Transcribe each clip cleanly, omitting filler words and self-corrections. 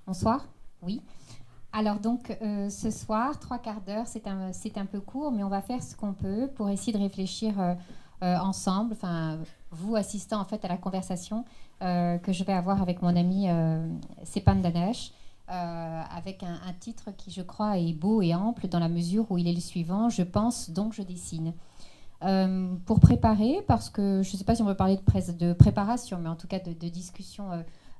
Bonsoir. Oui. Alors donc ce soir, 3/4 d'heure, c'est un peu court, mais on va faire ce qu'on peut pour essayer de réfléchir ensemble, enfin vous assistant en fait à la conversation que je vais avoir avec mon ami Sepan Danesh, avec un titre qui je crois est beau et ample dans la mesure où il est le suivant: je pense donc je dessine. Pour préparer, parce que je ne sais pas si on veut parler de préparation, mais en tout cas de discussion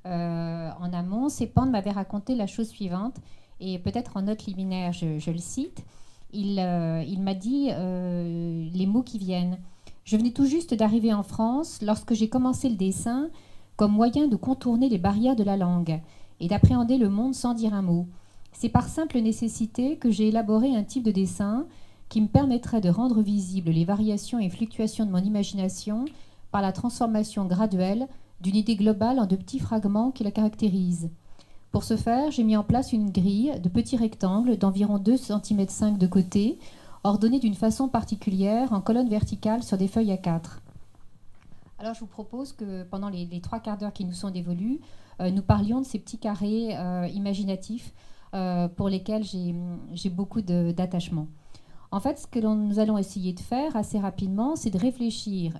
en amont, Sepan m'avait raconté la chose suivante, et peut-être en note liminaire, je le cite. Il m'a dit les mots qui viennent. Je venais tout juste d'arriver en France lorsque j'ai commencé le dessin comme moyen de contourner les barrières de la langue et d'appréhender le monde sans dire un mot. C'est par simple nécessité que j'ai élaboré un type de dessin qui me permettrait de rendre visibles les variations et fluctuations de mon imagination par la transformation graduelle d'une idée globale en de petits fragments qui la caractérisent. Pour ce faire, j'ai mis en place une grille de petits rectangles d'environ 2,5 cm de côté, ordonnés d'une façon particulière en colonne verticale sur des feuilles A4. Alors je vous propose que pendant les 3/4 d'heure qui nous sont dévolus, nous parlions de ces petits carrés imaginatifs pour lesquels j'ai beaucoup d'attachement. En fait, ce que nous allons essayer de faire assez rapidement, c'est de réfléchir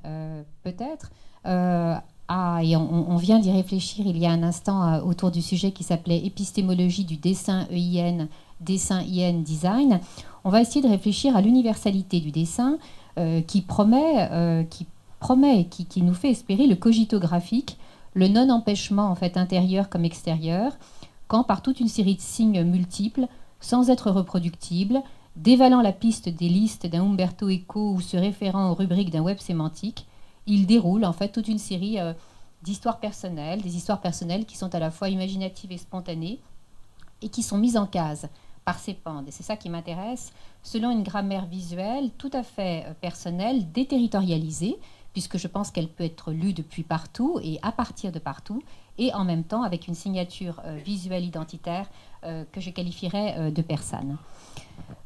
peut-être et on vient d'y réfléchir il y a un instant autour du sujet qui s'appelait épistémologie du dessin EIN, dessin IN, design. On va essayer de réfléchir à l'universalité du dessin qui nous fait espérer le cogito graphique, le non-empêchement en fait intérieur comme extérieur, quand par toute une série de signes multiples, sans être reproductibles, dévalant la piste des listes d'un Umberto Eco ou se référant aux rubriques d'un web sémantique, il déroule en fait toute une série d'histoires personnelles, des histoires personnelles qui sont à la fois imaginatives et spontanées et qui sont mises en case par Sepan. Et c'est ça qui m'intéresse, selon une grammaire visuelle tout à fait personnelle, déterritorialisée, puisque je pense qu'elle peut être lue depuis partout et à partir de partout, et en même temps avec une signature visuelle identitaire que je qualifierais de persane.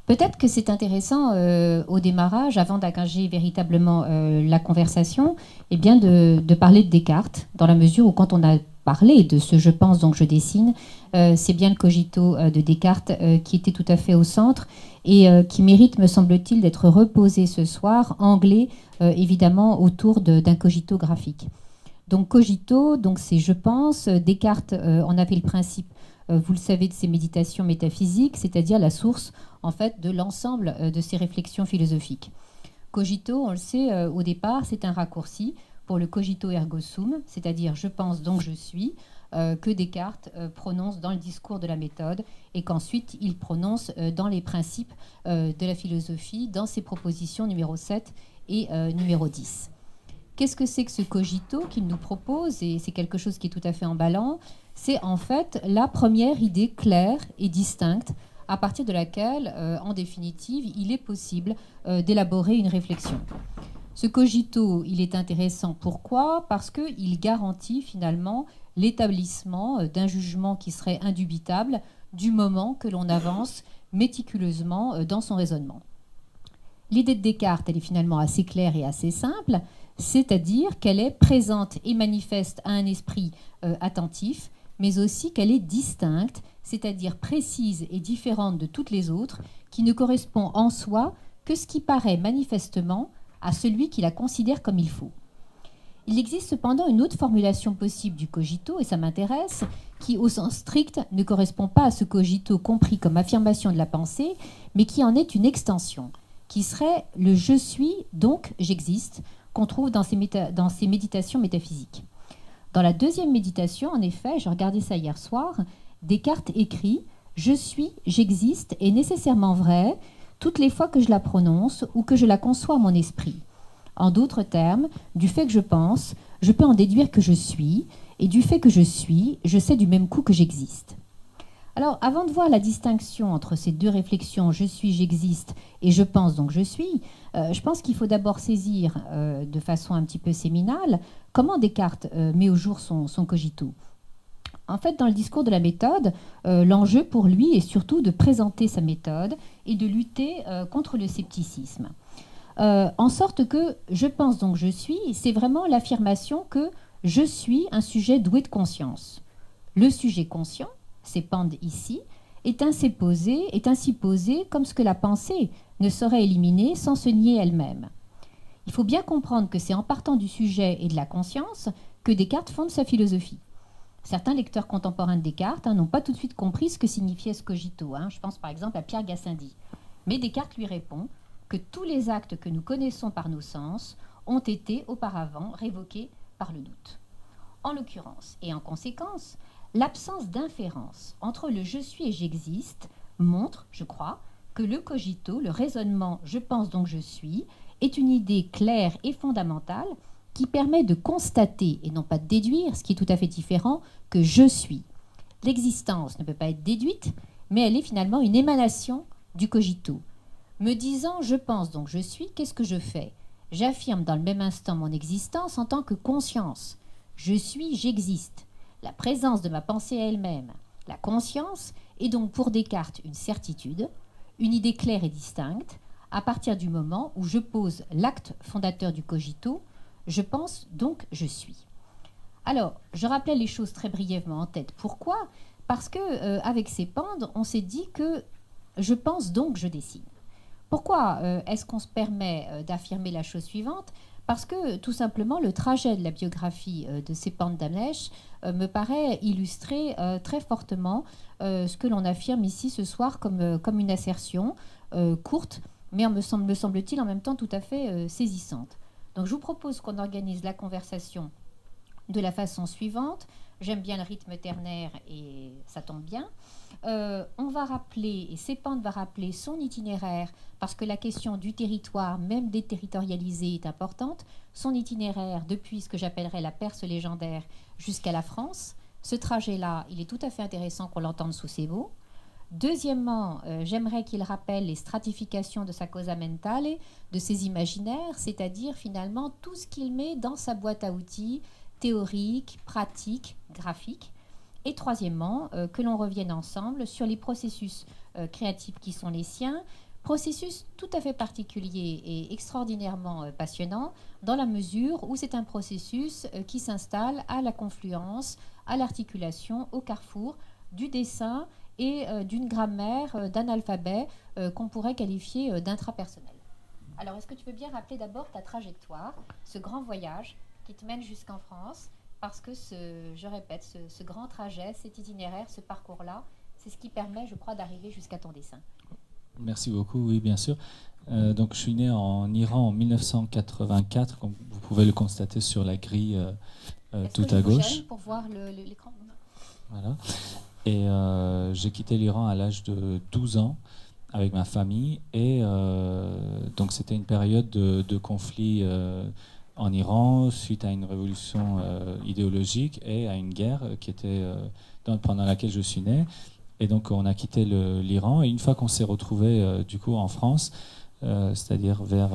Peut-être que c'est intéressant au démarrage, avant d'engager véritablement la conversation, eh bien de parler de Descartes, dans la mesure où quand on a parlé de ce je pense donc je dessine, c'est bien le cogito de Descartes qui était tout à fait au centre et qui mérite, me semble-t-il, d'être reposé ce soir, anglais évidemment autour d'un cogito graphique. Donc cogito, donc c'est je pense. Descartes en avait le principe, vous le savez, de ses méditations métaphysiques, c'est-à-dire la source en fait de l'ensemble de ses réflexions philosophiques. Cogito, on le sait, au départ, c'est un raccourci pour le cogito ergo sum, c'est-à-dire je pense donc je suis, que Descartes prononce dans le discours de la méthode et qu'ensuite il prononce dans les principes de la philosophie, dans ses propositions numéro 7 et numéro 10. Qu'est-ce que c'est que ce cogito qu'il nous propose? Et c'est quelque chose qui est tout à fait emballant. C'est en fait la première idée claire et distincte à partir de laquelle, en définitive, il est possible d'élaborer une réflexion. Ce cogito, il est intéressant. Pourquoi? Parce qu'il garantit finalement l'établissement d'un jugement qui serait indubitable du moment que l'on avance méticuleusement dans son raisonnement. L'idée de Descartes, elle est finalement assez claire et assez simple, c'est-à-dire qu'elle est présente et manifeste à un esprit attentif, mais aussi qu'elle est distincte, c'est-à-dire précise et différente de toutes les autres, qui ne correspond en soi que ce qui paraît manifestement à celui qui la considère comme il faut. Il existe cependant une autre formulation possible du cogito, et ça m'intéresse, qui au sens strict ne correspond pas à ce cogito compris comme affirmation de la pensée, mais qui en est une extension, qui serait le « je suis, donc j'existe », qu'on trouve dans ces méditations métaphysiques. Dans la deuxième méditation, en effet, j'ai regardé ça hier soir, Descartes écrit « je suis, j'existe » est nécessairement vrai toutes les fois que je la prononce ou que je la conçois à mon esprit. En d'autres termes, du fait que je pense, je peux en déduire que je suis, et du fait que je suis, je sais du même coup que j'existe. Alors, avant de voir la distinction entre ces deux réflexions, je suis, j'existe, et je pense, donc je suis, je pense qu'il faut d'abord saisir de façon un petit peu séminale comment Descartes met au jour son cogito. En fait, dans le discours de la méthode, l'enjeu pour lui est surtout de présenter sa méthode et de lutter contre le scepticisme. En sorte que je pense donc je suis, c'est vraiment l'affirmation que je suis un sujet doué de conscience. Le sujet conscient, c'est Pande ici, est ainsi posé comme ce que la pensée ne saurait éliminer sans se nier elle-même. Il faut bien comprendre que c'est en partant du sujet et de la conscience que Descartes fonde sa philosophie. Certains lecteurs contemporains de Descartes n'ont pas tout de suite compris ce que signifiait ce cogito. Je pense par exemple à Pierre Gassendi. Mais Descartes lui répond que tous les actes que nous connaissons par nos sens ont été auparavant révoqués par le doute. En l'occurrence, et en conséquence, l'absence d'inférence entre le je suis et j'existe montre, je crois, que le cogito, le raisonnement je pense donc je suis, est une idée claire et fondamentale qui permet de constater et non pas de déduire, ce qui est tout à fait différent, que je suis. L'existence ne peut pas être déduite, mais elle est finalement une émanation du cogito. Me disant je pense donc je suis, qu'est-ce que je fais? J'affirme dans le même instant mon existence en tant que conscience. Je suis, j'existe. La présence de ma pensée elle-même, la conscience, est donc pour Descartes une certitude, une idée claire et distincte, à partir du moment où je pose l'acte fondateur du cogito, je pense donc je suis. Alors, je rappelais les choses très brièvement en tête. Pourquoi? Parce que avec ces pendes, on s'est dit que je pense donc je dessine. Pourquoi est-ce qu'on se permet d'affirmer la chose suivante? Parce que tout simplement le trajet de la biographie de Sepand Damnesh me paraît illustrer très fortement ce que l'on affirme ici ce soir comme une assertion courte, mais me semble-t-il en même temps tout à fait saisissante. Donc je vous propose qu'on organise la conversation de la façon suivante. J'aime bien le rythme ternaire et ça tombe bien. On va rappeler, et Sepand va rappeler son itinéraire, parce que la question du territoire, même déterritorialisé, est importante. Son itinéraire depuis ce que j'appellerais la Perse légendaire jusqu'à la France. Ce trajet-là, il est tout à fait intéressant qu'on l'entende sous ces mots. Deuxièmement, j'aimerais qu'il rappelle les stratifications de sa cosa mentale, de ses imaginaires, c'est-à-dire finalement tout ce qu'il met dans sa boîte à outils, théorique, pratique, graphique. Et troisièmement, que l'on revienne ensemble sur les processus créatifs qui sont les siens, processus tout à fait particulier et extraordinairement passionnant, dans la mesure où c'est un processus qui s'installe à la confluence, à l'articulation, au carrefour du dessin et d'une grammaire, d'un alphabet qu'on pourrait qualifier d'intrapersonnel. Alors, est-ce que tu peux bien rappeler d'abord ta trajectoire, ce grand voyage qui te mène jusqu'en France, parce que, je répète, ce grand trajet, cet itinéraire, ce parcours-là, c'est ce qui permet, je crois, d'arriver jusqu'à ton dessin. Merci beaucoup, oui, bien sûr. Donc, je suis né en Iran en 1984, comme vous pouvez le constater sur la grille tout à gauche. Pour voir l'écran. Voilà. Et j'ai quitté l'Iran à l'âge de 12 ans avec ma famille. Et donc, c'était une période de conflit en Iran, suite à une révolution idéologique et à une guerre qui était pendant laquelle je suis né. Et donc on a quitté l'Iran, et une fois qu'on s'est retrouvé du coup en France, c'est-à-dire vers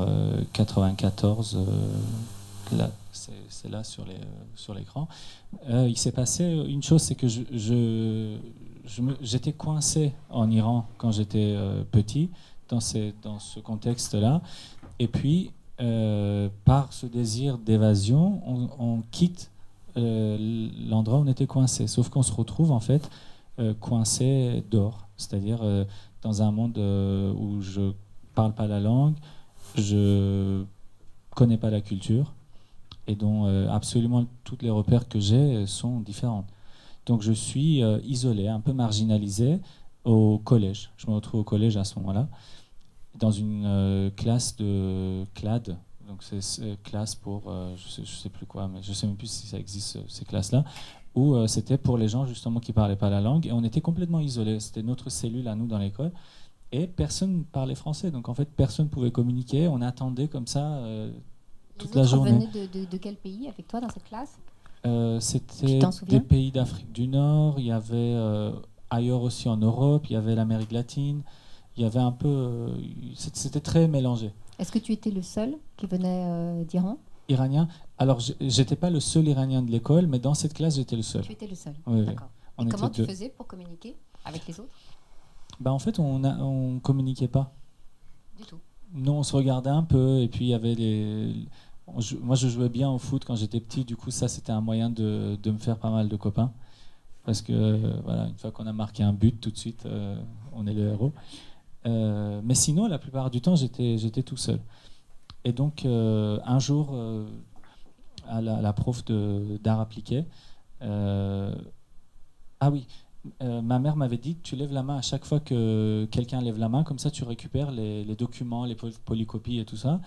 94, là, c'est là sur l'écran, il s'est passé une chose, c'est que j'étais coincé en Iran quand j'étais petit, dans ce contexte-là, et puis par ce désir d'évasion, on quitte l'endroit où on était coincé, sauf qu'on se retrouve en fait coincé dehors, c'est-à-dire dans un monde où je parle pas la langue, je connais pas la culture, et dont absolument toutes les repères que j'ai sont différentes. Donc je suis isolé, un peu marginalisé au collège. Je me retrouve au collège à ce moment-là, dans une classe de CLAD. Donc c'est classe pour, je sais plus quoi, mais je sais même plus si ça existe, ces classes-là, où c'était pour les gens justement qui ne parlaient pas la langue, et on était complètement isolés. C'était notre cellule à nous dans l'école, et personne ne parlait français, donc en fait personne ne pouvait communiquer. On attendait comme ça toute la journée. Les autres venaient de quel pays avec toi dans cette classe? C'était des pays d'Afrique du Nord. Il y avait ailleurs aussi en Europe, il y avait l'Amérique latine, il y avait un peu... c'était très mélangé. Est-ce que tu étais le seul qui venait d'Iran? Iranien. Alors, j'étais pas le seul Iranien de l'école, mais dans cette classe, j'étais le seul. Tu étais le seul, Oui, d'accord. oui. Et comment tu faisais pour communiquer avec les autres? En fait, on communiquait pas. Du tout. Non, on se regardait un peu, et puis il y avait moi, je jouais bien au foot quand j'étais petit, du coup, ça, c'était un moyen de me faire pas mal de copains. Parce que, voilà, une fois qu'on a marqué un but, tout de suite, on est le héros. Mais sinon, la plupart du temps, j'étais tout seul. Et donc, un jour, à la prof d'art appliqué, ah oui, ma mère m'avait dit, tu lèves la main à chaque fois que quelqu'un lève la main, comme ça tu récupères les documents, les polycopies et tout ça.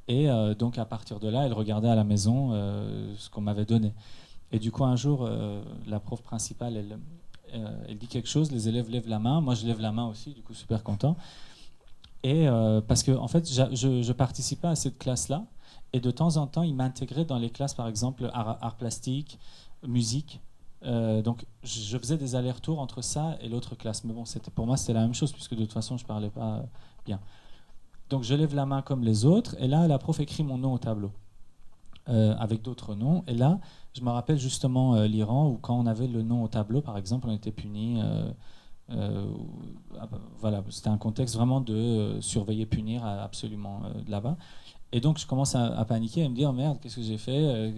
Et donc, à partir de là, elle regardait à la maison ce qu'on m'avait donné. Et du coup, un jour, la prof principale, elle dit quelque chose, les élèves lèvent la main, moi je lève la main aussi, du coup, super content. Et parce que en fait, je participais à cette classe-là, et de temps en temps, ils m'intégraient dans les classes, par exemple, art plastique, musique. Donc, je faisais des allers-retours entre ça et l'autre classe. Mais bon, pour moi, c'était la même chose, puisque de toute façon, je ne parlais pas bien. Donc, je lève la main comme les autres, et là, la prof écrit mon nom au tableau, avec d'autres noms. Et là, je me rappelle justement l'Iran, où quand on avait le nom au tableau, par exemple, on était puni. Voilà, c'était un contexte vraiment de surveiller, punir absolument là-bas. Et donc je commence à paniquer, à me dire oh merde, qu'est-ce que j'ai fait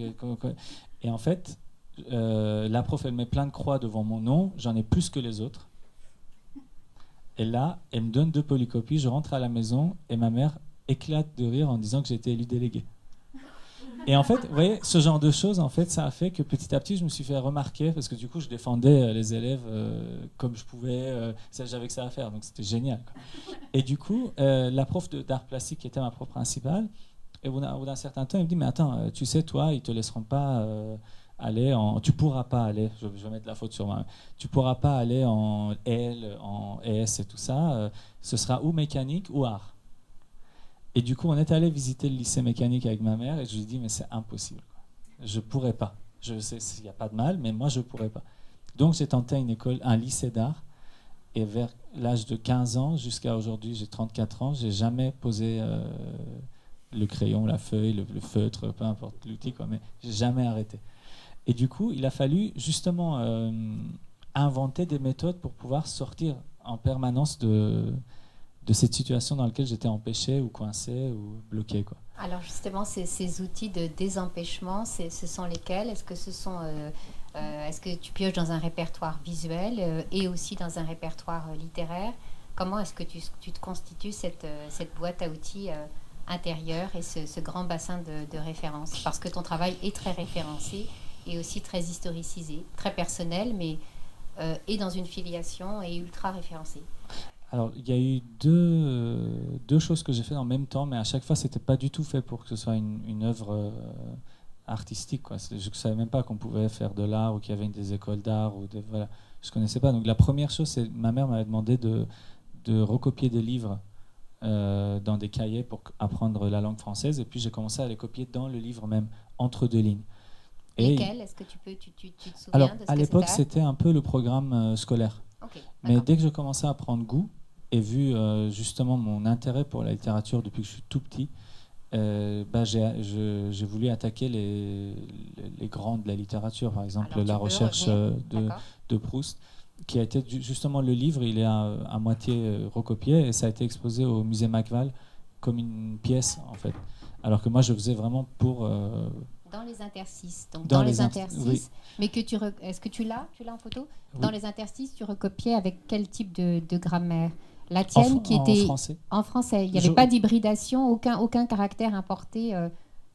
Et en fait, la prof, elle met plein de croix devant mon nom, j'en ai plus que les autres. Et là, elle me donne 2 polycopies, je rentre à la maison et ma mère éclate de rire en disant que j'ai été élu délégué. Et en fait, vous voyez, ce genre de choses, en fait, ça a fait que petit à petit, je me suis fait remarquer parce que du coup, je défendais les élèves comme je pouvais. J'avais que ça à faire, donc c'était génial, quoi. Et du coup, la prof d'art plastique, qui était ma prof principale, et au bout d'un certain temps, elle me dit, mais attends, tu sais, toi, ils te laisseront pas aller tu pourras pas aller. Je vais mettre la faute sur moi. Tu pourras pas aller en L, en S et tout ça. Ce sera ou mécanique ou art. Et du coup, on est allé visiter le lycée mécanique avec ma mère et je lui ai dit, mais c'est impossible, quoi. Je pourrais pas. Je sais, il n'y a pas de mal, mais moi, je pourrais pas. Donc, j'ai tenté un lycée d'art. Et vers l'âge de 15 ans jusqu'à aujourd'hui, j'ai 34 ans, j'ai jamais posé le crayon, la feuille, le feutre, peu importe l'outil, quoi, mais j'ai jamais arrêté. Et du coup, il a fallu justement inventer des méthodes pour pouvoir sortir en permanence de cette situation dans laquelle j'étais empêché ou coincé ou bloqué, quoi. Alors justement, ces outils de désempêchement, ce sont lesquels? Est-ce que est-ce que tu pioches dans un répertoire visuel et aussi dans un répertoire littéraire? Comment est-ce que tu te constitues cette boîte à outils intérieure et ce grand bassin de référence? Parce que ton travail est très référencé et aussi très historicisé, très personnel, mais et dans une filiation et ultra référencé. Alors, il y a eu deux choses que j'ai fait en même temps, mais à chaque fois, c'était pas du tout fait pour que ce soit une œuvre artistique, quoi. Je ne savais même pas qu'on pouvait faire de l'art ou qu'il y avait des écoles d'art. Voilà. Je ne connaissais pas. Donc, la première chose, c'est ma mère m'avait demandé de recopier des livres dans des cahiers pour apprendre la langue française. Et puis, j'ai commencé à les copier dans le livre même, entre 2 lignes. Lesquels? Est-ce que tu te souviens alors, de ce à que l'époque, c'était un peu le programme scolaire. Okay, mais dès que je commençais à prendre goût, et vu justement mon intérêt pour la littérature depuis que je suis tout petit, j'ai voulu attaquer les grands de la littérature, par exemple La Recherche de Proust, qui a été justement le livre, il est à moitié recopié, et ça a été exposé au musée Macval comme une pièce, en fait. Alors que moi, je faisais vraiment pour... dans les interstices. Donc dans les interstices. Oui. Mais est-ce que tu l'as en photo? Oui. Dans les interstices, tu recopiais avec quel type de grammaire? La tienne qui était en français. Il n'y avait pas d'hybridation, aucun caractère importé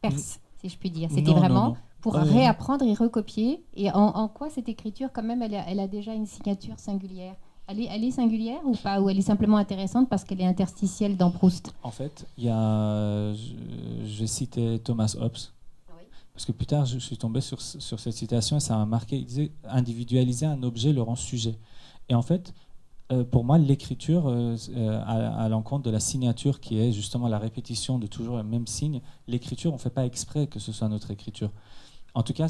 perse, si je puis dire. C'était vraiment pour réapprendre et recopier. Et en quoi cette écriture, quand même, elle a déjà une signature singulière? Elle est singulière ou pas? Ou elle est simplement intéressante parce qu'elle est interstitielle dans Proust? En fait, j'ai cité Thomas Hobbes. Parce que plus tard, je suis tombé sur cette citation et ça m'a marqué. Il disait « Individualiser un objet le rend sujet ». Et en fait, pour moi, l'écriture, à l'encontre de la signature qui est justement la répétition de toujours le même signe, l'écriture, on ne fait pas exprès que ce soit notre écriture. En tout cas,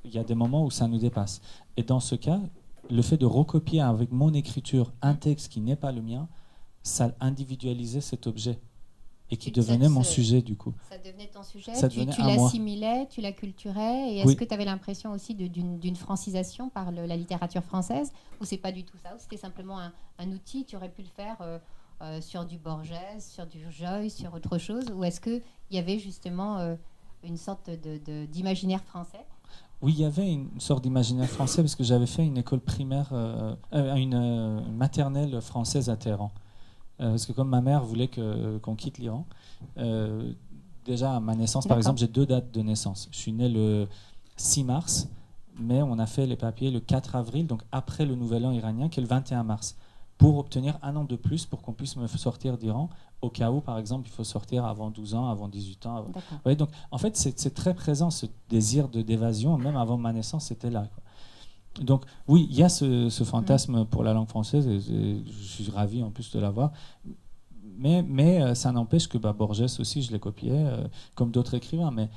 il y a des moments où ça nous dépasse. Et dans ce cas, le fait de recopier avec mon écriture un texte qui n'est pas le mien, ça individualisait cet objet et qui devenait mon sujet du coup. Ça devenait ton sujet, ça tu l'assimilais, tu l'acculturais, et est-ce Oui. que tu avais l'impression aussi d'une francisation par la littérature française, ou c'est pas du tout ça, ou c'était simplement un outil, tu aurais pu le faire sur du Borges, sur du Joyce, sur autre chose, ou est-ce qu'il y avait justement une sorte d'imaginaire français? Oui, il y avait une sorte d'imaginaire français parce que j'avais fait une école primaire, une maternelle française à Téhéran. Parce que comme ma mère voulait qu'on quitte l'Iran, déjà à ma naissance, par exemple, j'ai 2 dates de naissance. Je suis né le 6 mars, mais on a fait les papiers le 4 avril, donc après le Nouvel An iranien, qui est le 21 mars, pour obtenir 1 an de plus pour qu'on puisse me sortir d'Iran, au cas où, par exemple, il faut sortir avant 12 ans, avant 18 ans. Ouais, donc, en fait, c'est très présent, ce désir d'évasion, même avant ma naissance, c'était là, quoi. Donc oui, il y a ce fantasme pour la langue française, et je suis ravi en plus de l'avoir. Mais ça n'empêche que Borges aussi, je l'ai copié, comme d'autres écrivains. Mais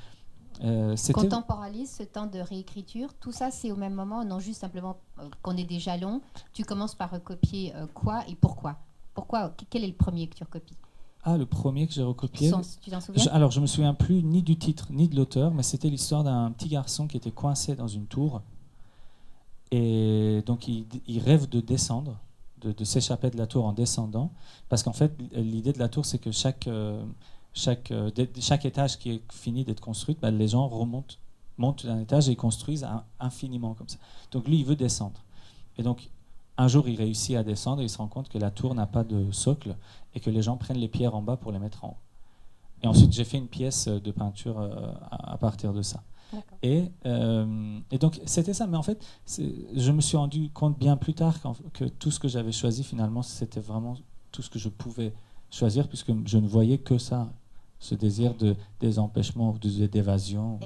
contemporalise ce temps de réécriture, tout ça c'est au même moment, non juste simplement qu'on ait des jalons. Tu commences par recopier quoi et pourquoi? Quel est le premier que tu recopies? Ah, le premier que j'ai recopié. Tu t'en souviens? Alors je me souviens plus ni du titre ni de l'auteur, mais c'était l'histoire d'un petit garçon qui était coincé dans une tour. Et donc, il rêve de descendre, de s'échapper de la tour en descendant. Parce qu'en fait, l'idée de la tour, c'est que chaque étage qui est fini d'être construit, les gens montent d'un étage et ils construisent infiniment comme ça. Donc, lui, il veut descendre. Et donc, un jour, il réussit à descendre et il se rend compte que la tour n'a pas de socle et que les gens prennent les pierres en bas pour les mettre en haut. Et ensuite, j'ai fait une pièce de peinture à partir de ça. Et donc c'était ça, mais en fait je me suis rendu compte bien plus tard que tout ce que j'avais choisi finalement c'était vraiment tout ce que je pouvais choisir, puisque je ne voyais que ça, ce désir des empêchements, d'évasion.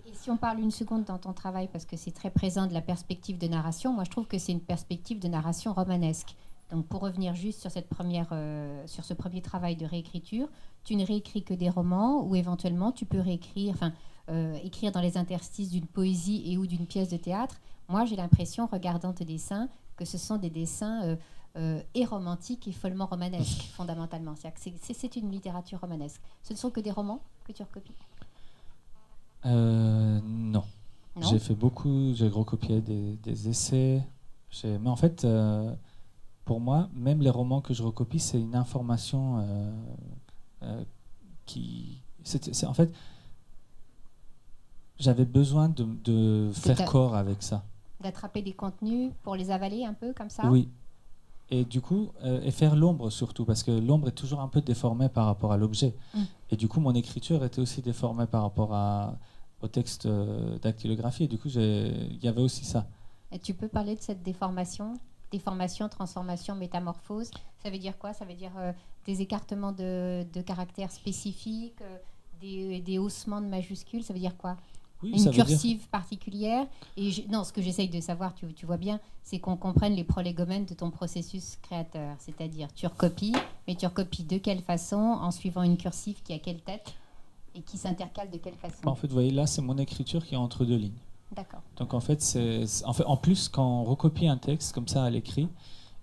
Et si on parle une seconde dans ton travail, parce que c'est très présent de la perspective de narration, moi je trouve que c'est une perspective de narration romanesque. Donc pour revenir juste sur sur ce premier travail de réécriture, tu ne réécris que des romans, ou éventuellement tu peux réécrire, écrire dans les interstices d'une poésie et ou d'une pièce de théâtre. Moi, j'ai l'impression, regardant tes dessins, que ce sont des dessins et romantiques et follement romanesques, fondamentalement. C'est une littérature romanesque. Ce ne sont que des romans que tu recopies? Non. J'ai fait beaucoup, j'ai recopié des essais. Mais en fait, pour moi, même les romans que je recopie, c'est une information en fait, j'avais besoin de faire corps avec ça. D'attraper des contenus pour les avaler un peu comme ça? Oui. Et du coup, et faire l'ombre surtout, parce que l'ombre est toujours un peu déformée par rapport à l'objet. Et du coup, mon écriture était aussi déformée par rapport au texte dactylographie. Et du coup, il y avait aussi ça. Et tu peux parler de cette déformation? Déformation, transformation, métamorphose. Ça veut dire quoi? Ça veut dire des écartements de caractères spécifiques, des haussements de majuscules. Ça veut dire quoi? Oui, une cursive particulière. Et non, ce que j'essaye de savoir, tu vois bien, c'est qu'on comprenne les prolégomènes de ton processus créateur. C'est-à-dire, tu recopies, mais tu recopies de quelle façon, en suivant une cursive qui a quelle tête et qui s'intercale de quelle façon? En fait, vous voyez, là, c'est mon écriture qui est entre 2 lignes. D'accord. Donc, en fait, en plus, quand on recopie un texte comme ça à l'écrit,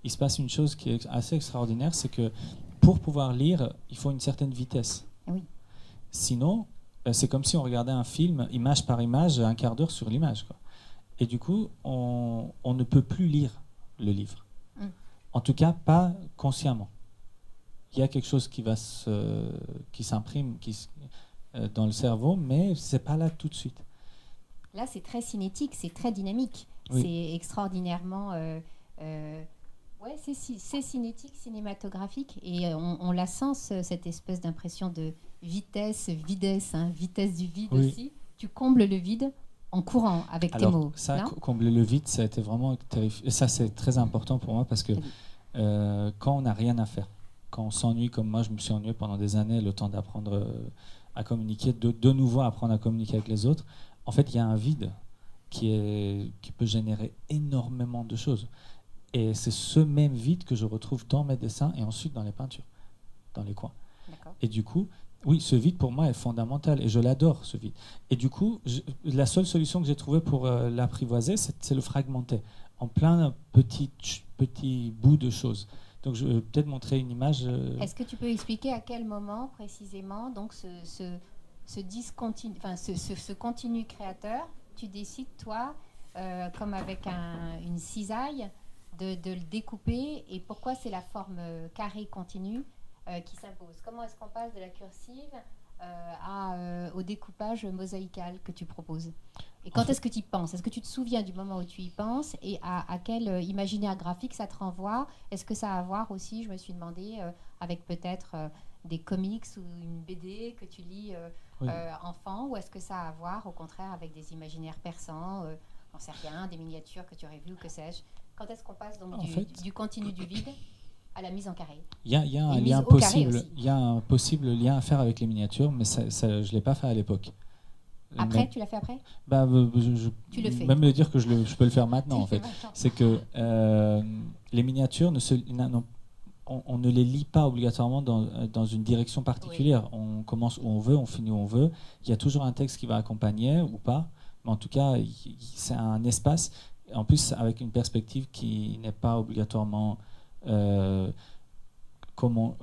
il se passe une chose qui est assez extraordinaire, c'est que pour pouvoir lire, il faut une certaine vitesse. Oui. Sinon, c'est comme si on regardait un film, image par image, un quart d'heure sur l'image, quoi. Et du coup, on ne peut plus lire le livre. En tout cas, pas consciemment. Il y a quelque chose qui s'imprime dans le cerveau, mais c'est pas là tout de suite. Là, c'est très cinétique, c'est très dynamique. Oui. C'est extraordinairement... ouais, c'est cinétique, cinématographique. Et on la sent, cette espèce d'impression de vitesse du vide aussi. Tu combles le vide en courant avec tes mots. Ça, combler le vide, ça a été vraiment terrifiant. Et ça, c'est très important pour moi parce que quand on n'a rien à faire, quand on s'ennuie comme moi, je me suis ennuyé pendant des années, le temps d'apprendre à communiquer, de nouveau apprendre à communiquer avec les autres, en fait, il y a un vide qui peut générer énormément de choses. Et c'est ce même vide que je retrouve dans mes dessins et ensuite dans les peintures, dans les coins. D'accord. Et du coup, oui, ce vide pour moi est fondamental et je l'adore, ce vide. Et du coup, la seule solution que j'ai trouvée pour l'apprivoiser, c'est le fragmenter. en plein petit bout de choses. Donc je vais peut-être montrer une image. Est-ce que tu peux expliquer à quel moment précisément donc ce continu créateur, tu décides toi, comme avec une cisaille, de le découper, et pourquoi c'est la forme carrée continue qui s'impose? Comment est-ce qu'on passe de la cursive au découpage mosaïcal que tu proposes? Et quand est-ce que tu y penses? Est-ce que tu te souviens du moment où tu y penses, et à quel imaginaire graphique ça te renvoie? Est-ce que ça a à voir aussi, je me suis demandé, avec peut-être des comics ou une BD que tu lis Oui. enfant, ou est-ce que ça a à voir au contraire avec des imaginaires persans, j'en sais rien, des miniatures que tu aurais vues ou que sais-je? Quand est-ce qu'on passe donc du continu du vide à la mise en carré? Il y a un lien possible, il y a un possible lien à faire avec les miniatures, mais ça, je ne l'ai pas fait à l'époque. Après, tu l'as fait après? Tu le fais. Même me dire que je peux le faire maintenant, en fait. C'est que les miniatures, on ne les lit pas obligatoirement dans une direction particulière. Oui. On commence où on veut, on finit où on veut. Il y a toujours un texte qui va accompagner ou pas, mais en tout cas, c'est un espace, en plus avec une perspective qui n'est pas obligatoirement comment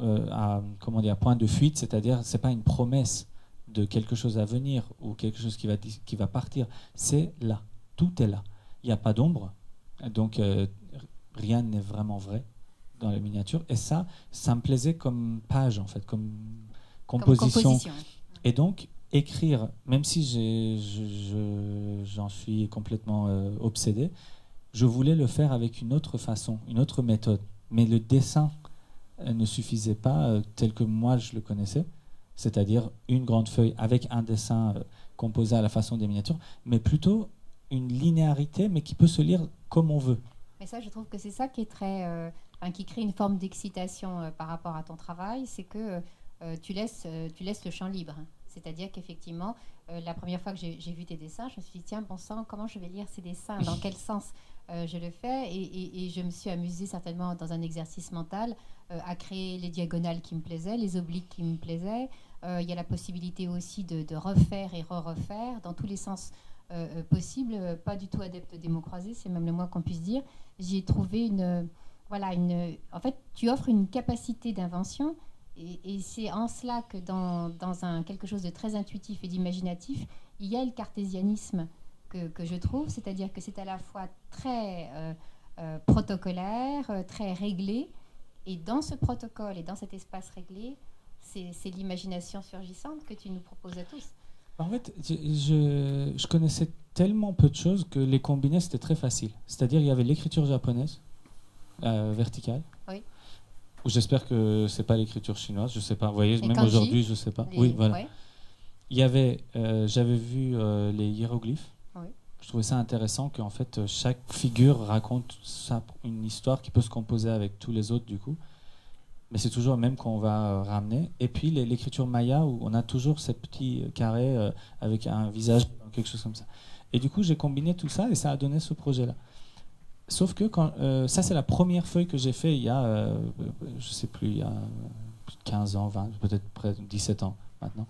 dire, point de fuite, c'est-à-dire c'est pas une promesse de quelque chose à venir ou quelque chose qui va partir. C'est là, tout est là. Il n'y a pas d'ombre, donc rien n'est vraiment vrai dans les miniatures. Et ça me plaisait comme page, en fait, comme composition. Et donc, écrire, même si j'en suis complètement obsédé, je voulais le faire avec une autre façon, une autre méthode. Mais le dessin ne suffisait pas tel que moi je le connaissais, c'est-à-dire une grande feuille avec un dessin composé à la façon des miniatures, mais plutôt une linéarité, mais qui peut se lire comme on veut. Mais ça, je trouve que c'est ça qui est qui crée une forme d'excitation par rapport à ton travail, c'est que tu laisses le champ libre. C'est-à-dire qu'effectivement, la première fois que j'ai vu tes dessins, je me suis dit, tiens, bon sang, comment je vais lire ces dessins? Dans quel sens je le fais? Et je me suis amusée certainement dans un exercice mental à créer les diagonales qui me plaisaient, les obliques qui me plaisaient. Il y a la possibilité aussi de refaire et re-refaire dans tous les sens possibles. Pas du tout adepte des mots croisés, c'est même le moins qu'on puisse dire. J'y ai trouvé en fait, tu offres une capacité d'invention. Et c'est en cela que dans quelque chose de très intuitif et d'imaginatif, il y a le cartésianisme que je trouve, c'est-à-dire que c'est à la fois très protocolaire, très réglé, et dans ce protocole et dans cet espace réglé, c'est l'imagination surgissante que tu nous proposes à tous. En fait, je connaissais tellement peu de choses que les combiner, c'était très facile. C'est-à-dire il y avait l'écriture japonaise, verticale. Oui. J'espère que c'est pas l'écriture chinoise, je sais pas. Vous voyez, même kanji, aujourd'hui, je sais pas. Oui, voilà. Ouais. Il y avait, j'avais vu les hiéroglyphes. Oui. Je trouvais ça intéressant qu'en fait chaque figure raconte une histoire qui peut se composer avec tous les autres du coup. Mais c'est toujours le même qu'on va ramener. Et puis l'écriture maya où on a toujours ces petits carrés avec un visage, quelque chose comme ça. Et du coup, j'ai combiné tout ça et ça a donné ce projet-là. Sauf que ça, c'est la première feuille que j'ai fait il y a, je sais plus, il y a 15 ans, 20, peut-être près de 17 ans maintenant.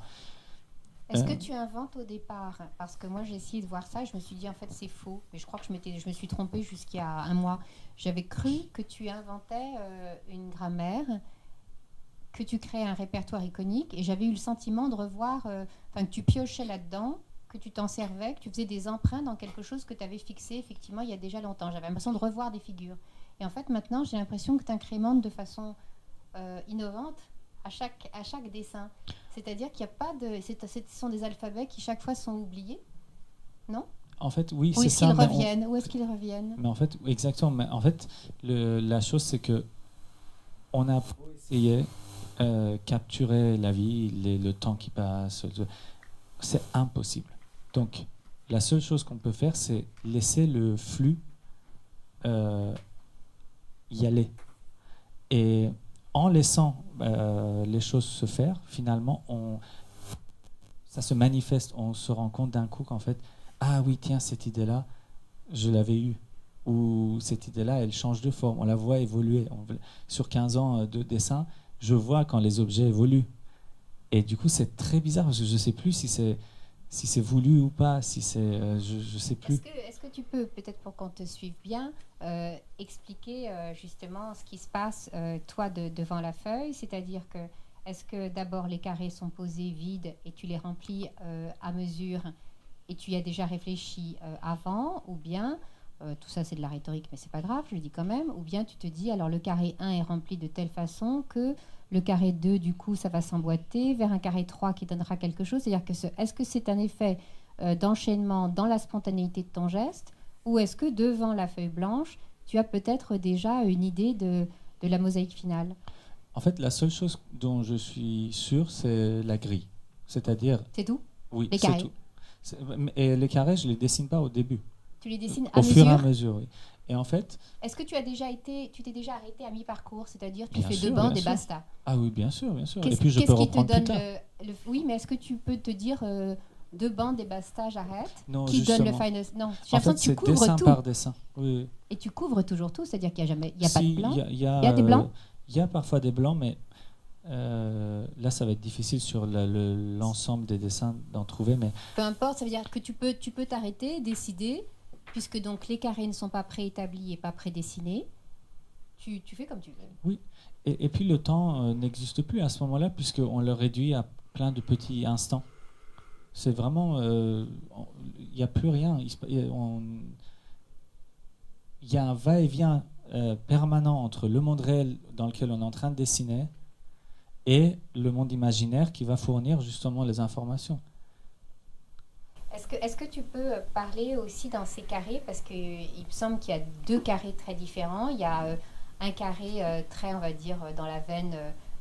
Est-ce que tu inventes au départ? Parce que moi, j'ai essayé de voir ça et je me suis dit, en fait, c'est faux. Mais je crois que je me suis trompée jusqu'il y a un mois. J'avais cru que tu inventais une grammaire, que tu créais un répertoire iconique, et j'avais eu le sentiment de revoir, que tu piochais là-dedans, que tu t'en servais, que tu faisais des emprunts dans quelque chose que tu avais fixé effectivement il y a déjà longtemps. J'avais l'impression de revoir des figures. Et en fait, maintenant, j'ai l'impression que tu incrémentes de façon innovante à chaque dessin. C'est-à-dire qu'il n'y a pas de... Ce sont des alphabets qui chaque fois sont oubliés, non? En fait, oui, c'est ça. Où est-ce qu'ils reviennent? Mais en fait, exactement. Mais en fait, la chose, c'est que on a essayé capturer la vie, le temps qui passe. C'est impossible. Donc, la seule chose qu'on peut faire, c'est laisser le flux y aller. Et en laissant les choses se faire, finalement, ça se manifeste. On se rend compte d'un coup qu'en fait, ah oui, tiens, cette idée-là, je l'avais eue. Ou cette idée-là, elle change de forme. On la voit évoluer. Sur 15 ans de dessin, je vois quand les objets évoluent. Et du coup, c'est très bizarre parce que je ne sais plus si si c'est voulu ou pas, si c'est, je sais plus. Est-ce que tu peux, peut-être pour qu'on te suive bien, expliquer justement ce qui se passe, toi, devant la feuille, c'est-à-dire que est-ce que d'abord les carrés sont posés vides et tu les remplis à mesure et tu y as déjà réfléchi avant, ou bien, tout ça c'est de la rhétorique mais c'est pas grave, je le dis quand même, ou bien tu te dis alors le carré 1 est rempli de telle façon que le carré 2 du coup ça va s'emboîter vers un carré 3 qui donnera quelque chose, c'est-à-dire que est-ce que c'est un effet d'enchaînement dans la spontanéité de ton geste, ou est-ce que devant la feuille blanche tu as peut-être déjà une idée de la mosaïque finale? En fait, la seule chose dont je suis sûr, c'est la grille. C'est-à-dire... C'est tout? Oui, les c'est carrés. tout. Et les carrés, je ne les dessine pas au début. Tu les dessines à au mesure? Au fur et à mesure, oui. Et en fait... Est-ce que tu t'es déjà arrêté à mi-parcours, c'est-à-dire tu bien fais sûr, 2 bandes et sûr. basta? Ah oui, bien sûr, bien sûr. Et puis je peux reprendre plus tard. Oui, mais est-ce que tu peux te dire 2 bandes et basta, j'arrête? Non, qui justement. donne le final? Non, j'ai en l'impression fait, que tu c'est couvres dessin tout. par dessin. Oui. Et tu couvres toujours tout, c'est-à-dire qu'il n'y a jamais, il y a Si, pas de blanc. Il y a des blancs. Il y a parfois des blancs, mais là, ça va être difficile sur l'ensemble des dessins d'en trouver. Mais peu importe, ça veut dire que tu peux t'arrêter, décider, puisque donc les carrés ne sont pas préétablis et pas prédessinés. Tu fais comme tu veux. Oui. Et puis le temps n'existe plus à ce moment-là, puisqu'on le réduit à plein de petits instants. C'est vraiment... Il n'y a plus rien. Il y a un va-et-vient permanent entre le monde réel dans lequel on est en train de dessiner et le monde imaginaire qui va fournir justement les informations. Est-ce que tu peux parler aussi dans ces carrés, parce qu'il me semble qu'il y a 2 carrés très différents. Il y a un carré très, on va dire, dans la veine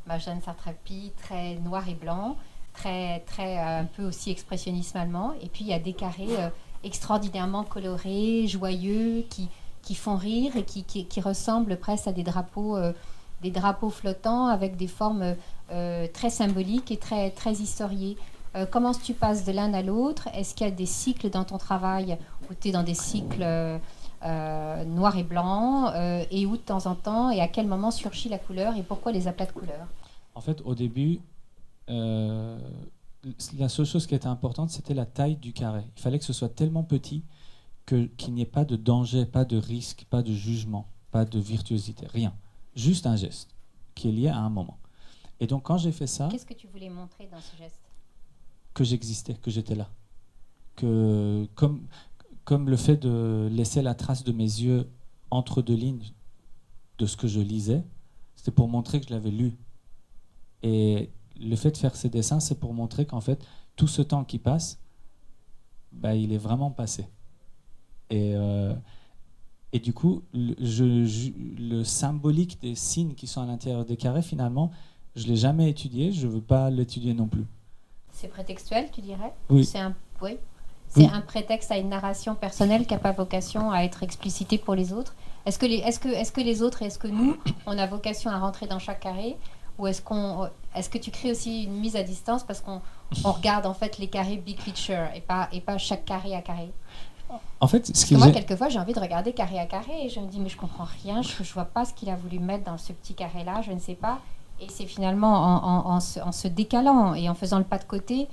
Marjane Satrapi, très noir et blanc, très un peu aussi expressionnisme allemand. Et puis il y a des carrés extraordinairement colorés, joyeux, qui font rire et qui ressemblent presque à des drapeaux flottants avec des formes très symboliques et très historiées. Comment tu passes de l'un à l'autre? Est-ce qu'il y a des cycles dans ton travail où tu es dans des cycles noir et blanc et où de temps en temps, et à quel moment surgit la couleur et pourquoi les aplats de couleurs? En fait, au début, la seule chose qui était importante, c'était la taille du carré. Il fallait que ce soit tellement petit qu'il n'y ait pas de danger, pas de risque, pas de jugement, pas de virtuosité, rien. Juste un geste qui est lié à un moment. Et donc quand j'ai fait ça... Qu'est-ce que tu voulais montrer dans ce geste? Que j'existais, que j'étais là. Que, comme le fait de laisser la trace de mes yeux entre 2 lignes de ce que je lisais, c'était pour montrer que je l'avais lu. Et le fait de faire ces dessins, c'est pour montrer qu'en fait, tout ce temps qui passe, il est vraiment passé. Et du coup, le symbolique des signes qui sont à l'intérieur des carrés, finalement, je ne l'ai jamais étudié, je ne veux pas l'étudier non plus. C'est prétextuel, tu dirais? Oui. C'est un prétexte à une narration personnelle qui n'a pas vocation à être explicitée pour les autres. Est-ce que les autres et est-ce que nous, on a vocation à rentrer dans chaque carré? Ou est-ce que tu crées aussi une mise à distance parce qu'on regarde en fait les carrés big picture et pas chaque carré à carré? En fait, moi, quelquefois, j'ai envie de regarder carré à carré et je me dis, mais je comprends rien, je vois pas ce qu'il a voulu mettre dans ce petit carré-là, je ne sais pas. Et c'est finalement en se décalant et en faisant le pas de côté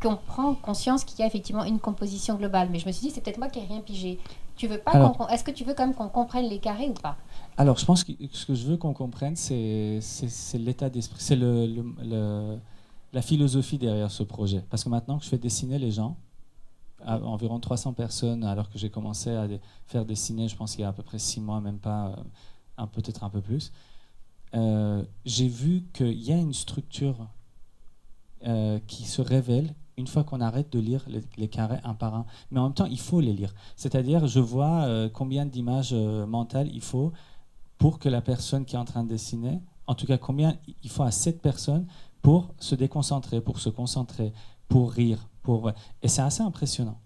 qu'on prend conscience qu'il y a effectivement une composition globale. Mais je me suis dit, c'est peut-être moi qui n'ai rien pigé. Est-ce que tu veux quand même qu'on comprenne les carrés ou pas? Alors, je pense que ce que je veux qu'on comprenne, c'est l'état d'esprit, c'est la philosophie derrière ce projet. Parce que maintenant que je fais dessiner les gens, à environ 300 personnes, alors que j'ai commencé à faire dessiner, je pense qu'il y a à peu près 6 mois, même pas, peut-être un peu plus, j'ai vu qu'il y a une structure qui se révèle une fois qu'on arrête de lire les carrés un par un. Mais en même temps, il faut les lire. C'est-à-dire, je vois combien d'images mentales il faut pour que la personne qui est en train de dessiner, en tout cas combien il faut à cette personne pour se déconcentrer, pour se concentrer, pour rire. Et c'est assez impressionnant.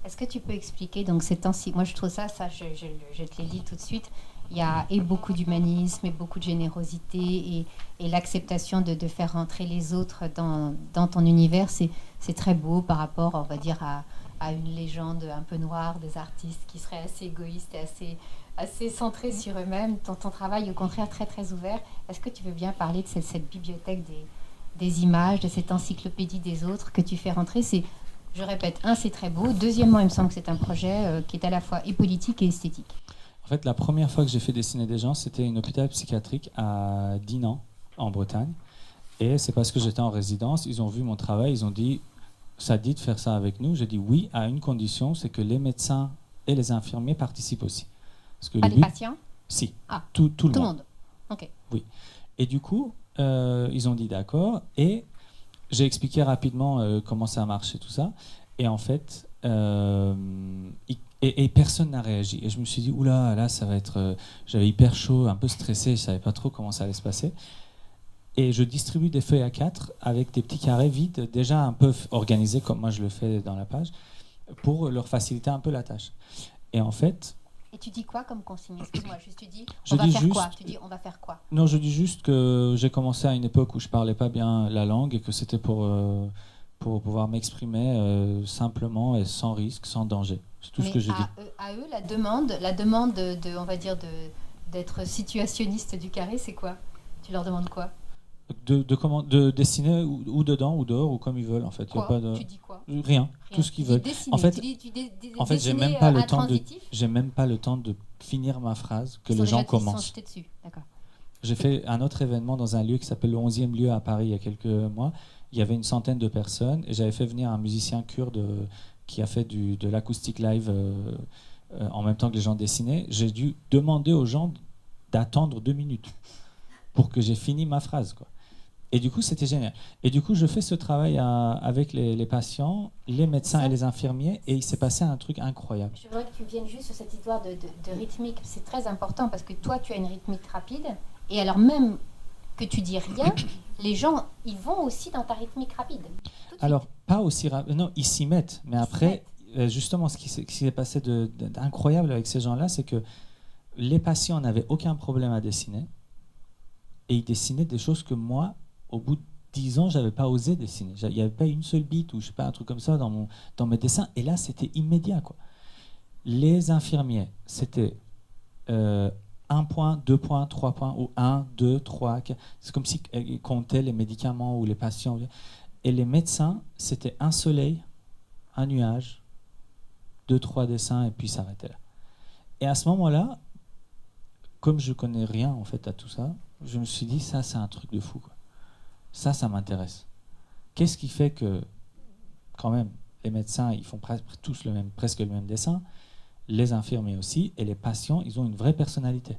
Est-ce que tu peux expliquer, donc ces temps-ci, moi je trouve ça je te les lis tout de suite, il y a et beaucoup d'humanisme et beaucoup de générosité et l'acceptation de faire rentrer les autres dans ton univers, c'est très beau par rapport, on va dire, à une légende un peu noire des artistes qui seraient assez égoïstes et assez centrés sur eux-mêmes. Ton travail, au contraire, très très ouvert. Est-ce que tu veux bien parler de cette bibliothèque des images, de cette encyclopédie des autres que tu fais rentrer? Je répète, un, c'est très beau. Deuxièmement, il me semble que c'est un projet qui est à la fois et politique et esthétique. En fait, la première fois que j'ai fait dessiner des gens, c'était un hôpital psychiatrique à Dinan, en Bretagne. Et c'est parce que j'étais en résidence, ils ont vu mon travail, ils ont dit, ça dit de faire ça avec nous. J'ai dit oui, à une condition, c'est que les médecins et les infirmiers participent aussi. Parce que Pas les patients? Si, Ah, tout le tout le monde. monde. Ok. Oui. Et du coup, ils ont dit d'accord. Et j'ai expliqué rapidement comment ça marche et tout ça. Et en fait, et personne n'a réagi. Et je me suis dit, oula, là, ça va être. J'avais hyper chaud, un peu stressé, je savais pas trop comment ça allait se passer. Et je distribue des feuilles A4 avec des petits carrés vides, déjà un peu organisés, comme moi je le fais dans la page, pour leur faciliter un peu la tâche. Et en fait. Et tu dis quoi comme consigne? Excuse-moi, juste tu dis, Je on va dis faire juste, quoi? Tu dis, on va faire quoi? Non, je dis juste que j'ai commencé à une époque où je parlais pas bien la langue et que c'était pour pouvoir m'exprimer simplement et sans risque, sans danger. C'est tout ce que j'ai dit. À eux, la demande de, on va dire, d'être situationniste du carré, c'est quoi? Tu leur demandes quoi? De dessiner ou dedans ou dehors ou comme ils veulent en fait. Quoi? Y a pas de... Tu dis quoi? Rien, tout ce qu'ils veulent. Dessiner. En fait, j'ai même pas le temps intransitif? j'ai même pas le temps de finir ma phrase que Ils les sont gens déjà- Ils sont commencent. jetés dessus, d'accord. J'ai fait un autre événement dans un lieu qui s'appelle le 11e lieu à Paris il y a quelques mois. Il y avait une centaine de personnes et j'avais fait venir un musicien kurde qui a fait de l'acoustique live en même temps que les gens dessinaient. J'ai dû demander aux gens d'attendre 2 minutes pour que j'ai fini ma phrase, quoi. Et du coup, c'était génial. Et du coup, je fais ce travail avec les patients, les médecins et les infirmiers, et il s'est passé un truc incroyable. Je voudrais que tu viennes juste sur cette histoire de rythmique. C'est très important parce que toi, tu as une rythmique rapide. Et alors même que tu dis rien, les gens, ils vont aussi dans ta rythmique rapide. Alors, pas aussi rapide. Non, ils s'y mettent. Mais après, justement, ce qui s'est passé d'incroyable avec ces gens-là, c'est que les patients n'avaient aucun problème à dessiner. Et ils dessinaient des choses que moi, au bout de 10 ans, j'avais pas osé dessiner. Il n'y avait pas une seule bite ou je sais pas, un truc comme ça dans mes dessins. Et là, c'était immédiat, quoi. Les infirmiers, c'était 1 point, 2 points, 3 points, ou 1, 2, 3, 4. C'est comme si ils comptaient les médicaments ou les patients. Et les médecins, c'était un soleil, un nuage, 2, 3 dessins, et puis s'arrêtait là. Et à ce moment-là, comme je connais rien en fait à tout ça, je me suis dit, ça, c'est un truc de fou, quoi. Ça m'intéresse. Qu'est-ce qui fait que, quand même, les médecins, ils font tous presque le même dessin, les infirmiers aussi, et les patients, ils ont une vraie personnalité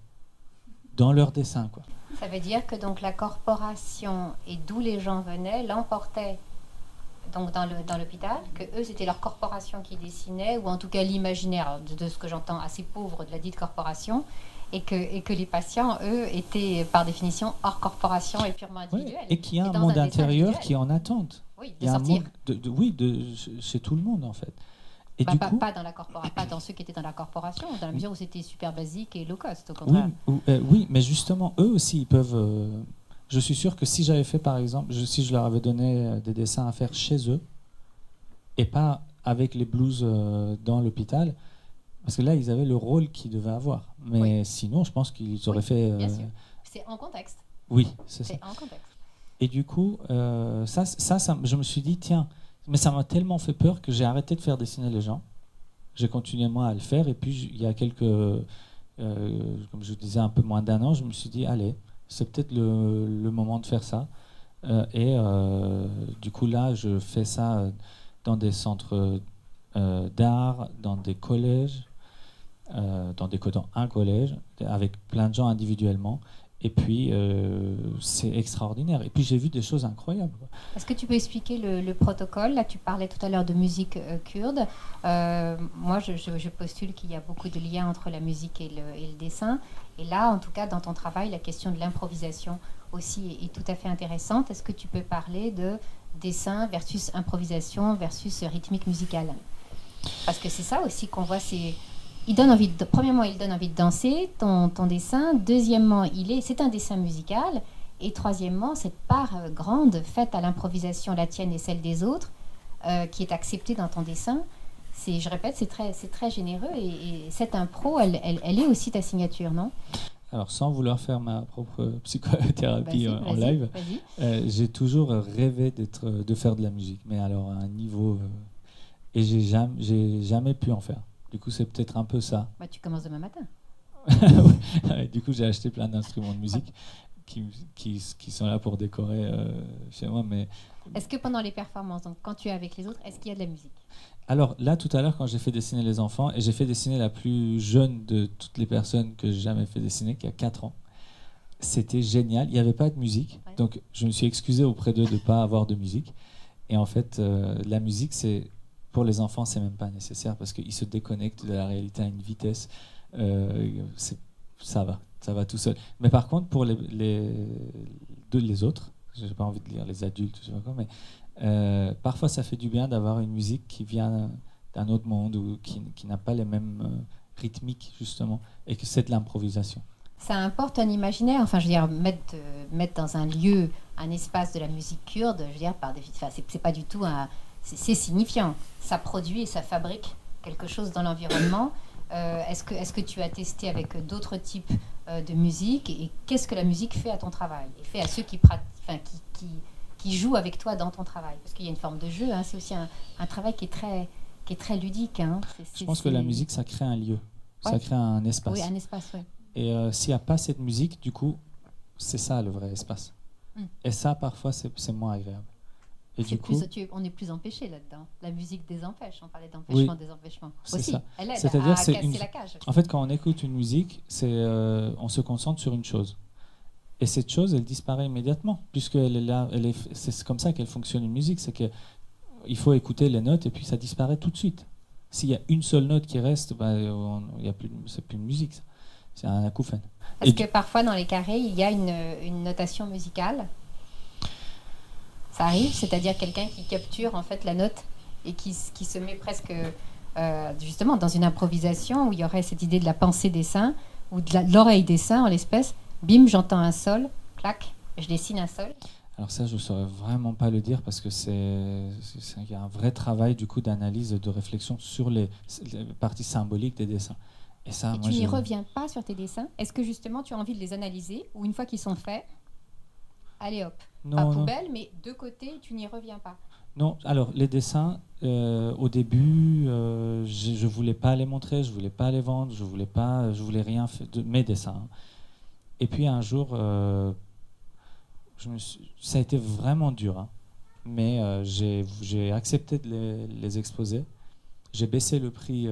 dans leur dessin, quoi. Ça veut dire que donc la corporation et d'où les gens venaient l'emportaient donc dans l'hôpital, que eux c'était leur corporation qui dessinait, ou en tout cas l'imaginaire de ce que j'entends assez pauvre de la dite corporation, et que les patients, eux, étaient par définition hors corporation et purement individuels. Oui, et qu'il y a un monde intérieur qui est en attente. Oui, il y a un monde chez tout le monde en fait. Et du coup, pas dans ceux qui étaient dans la corporation, dans la mesure où c'était super basique et low cost, au contraire. Oui, mais justement, eux aussi, ils peuvent... je suis sûr que si j'avais fait, par exemple, si je leur avais donné des dessins à faire chez eux, et pas avec les blues dans l'hôpital, parce que là, ils avaient le rôle qu'ils devaient avoir. Mais sinon, je pense qu'ils auraient fait... Bien sûr. C'est en contexte. Oui, c'est ça. En contexte. Et du coup, ça, je me suis dit, tiens, mais ça m'a tellement fait peur que j'ai arrêté de faire dessiner les gens. J'ai continué, moi, à le faire. Et puis, il y a comme je disais, un peu moins d'1 an, je me suis dit, allez, c'est peut-être le moment de faire ça. Du coup, là, je fais ça dans des centres d'art, dans des collèges, dans un collège, avec plein de gens individuellement. Et puis, c'est extraordinaire. Et puis, j'ai vu des choses incroyables. Est-ce que tu peux expliquer le protocole? Là, tu parlais tout à l'heure de musique kurde. Moi, je postule qu'il y a beaucoup de liens entre la musique et le dessin. Et là, en tout cas, dans ton travail, la question de l'improvisation aussi est tout à fait intéressante. Est-ce que tu peux parler de dessin versus improvisation versus rythmique musicale? Parce que c'est ça aussi qu'on voit, premièrement, il donne envie de danser, ton dessin. Deuxièmement, c'est un dessin musical. Et troisièmement, cette part grande faite à l'improvisation, la tienne et celle des autres, qui est acceptée dans ton dessin, je répète, c'est très généreux. Et cette impro, elle est aussi ta signature, non? Alors, sans vouloir faire ma propre psychothérapie en live, j'ai toujours rêvé de faire de la musique. Mais alors, à un niveau et j'ai jamais pu en faire. Du coup, c'est peut-être un peu ça. Bah, tu commences demain matin. Ouais, du coup, j'ai acheté plein d'instruments de musique qui sont là pour décorer chez moi. Mais est-ce que pendant les performances, donc quand tu es avec les autres, est-ce qu'il y a de la musique? alors là, tout à l'heure, quand j'ai fait dessiner les enfants, et j'ai fait dessiner la plus jeune de toutes les personnes que j'ai jamais fait dessiner, qui a 4 ans, c'était génial. Il n'y avait pas de musique, Ouais. donc je me suis excusé auprès d'eux de ne pas avoir de musique. Et en fait, la musique, pour les enfants, c'est même pas nécessaire parce qu'ils se déconnectent de la réalité à une vitesse. Ça va tout seul. Mais par contre, pour les autres, j'ai pas envie de dire les adultes, je sais pas quoi, mais parfois ça fait du bien d'avoir une musique qui vient d'un autre monde ou qui n'a pas les mêmes rythmiques justement, et que c'est de l'improvisation. Ça importe un imaginaire, enfin je veux dire, mettre dans un lieu, un espace de la musique kurde, je veux dire, c'est pas du tout c'est signifiant. Ça produit et ça fabrique quelque chose dans l'environnement. Est-ce que tu as testé avec d'autres types de musique, et qu'est-ce que la musique fait à ton travail et fait à ceux qui jouent avec toi dans ton travail? Parce qu'il y a une forme de jeu, hein, c'est aussi un travail qui est très ludique. Hein. Je pense que la musique, ça crée un lieu, ouais. Ça crée un espace. Oui, un espace, oui. Et s'il n'y a pas cette musique, du coup, c'est ça le vrai espace. Et ça, parfois, c'est moins agréable. Et du coup, on est plus empêché là-dedans. La musique désempêche. On parlait d'empêchement, oui, désempêchement. C'est aussi, ça. elle aide C'est-à-dire, à casser la cage. En fait, quand on écoute une musique, on se concentre sur une chose. Et cette chose, elle disparaît immédiatement, puisqu'elle est là. C'est comme ça qu'elle fonctionne, une musique. C'est qu'il faut écouter les notes et puis ça disparaît tout de suite. S'il y a une seule note qui reste, c'est plus une musique. C'est un acouphène. Est-ce que parfois, dans les carrés, il y a une notation musicale? Ça arrive, c'est-à-dire quelqu'un qui capture en fait la note et qui se met presque justement dans une improvisation où il y aurait cette idée de la pensée dessin ou de l'oreille dessin en l'espèce. Bim, j'entends un sol, clac, je dessine un sol. Alors ça, je ne saurais vraiment pas le dire parce que il y a un vrai travail du coup d'analyse, de réflexion sur les parties symboliques des dessins. Et ça, tu n'y reviens pas sur tes dessins? Est-ce que justement tu as envie de les analyser, ou une fois qu'ils sont faits, allez hop, pas poubelle, mais de côté, tu n'y reviens pas? Non, alors les dessins, au début, je ne voulais pas les montrer, je ne voulais pas les vendre, je voulais rien faire de mes dessins. Et puis un jour, ça a été vraiment dur, hein, mais j'ai accepté de les exposer. J'ai baissé le prix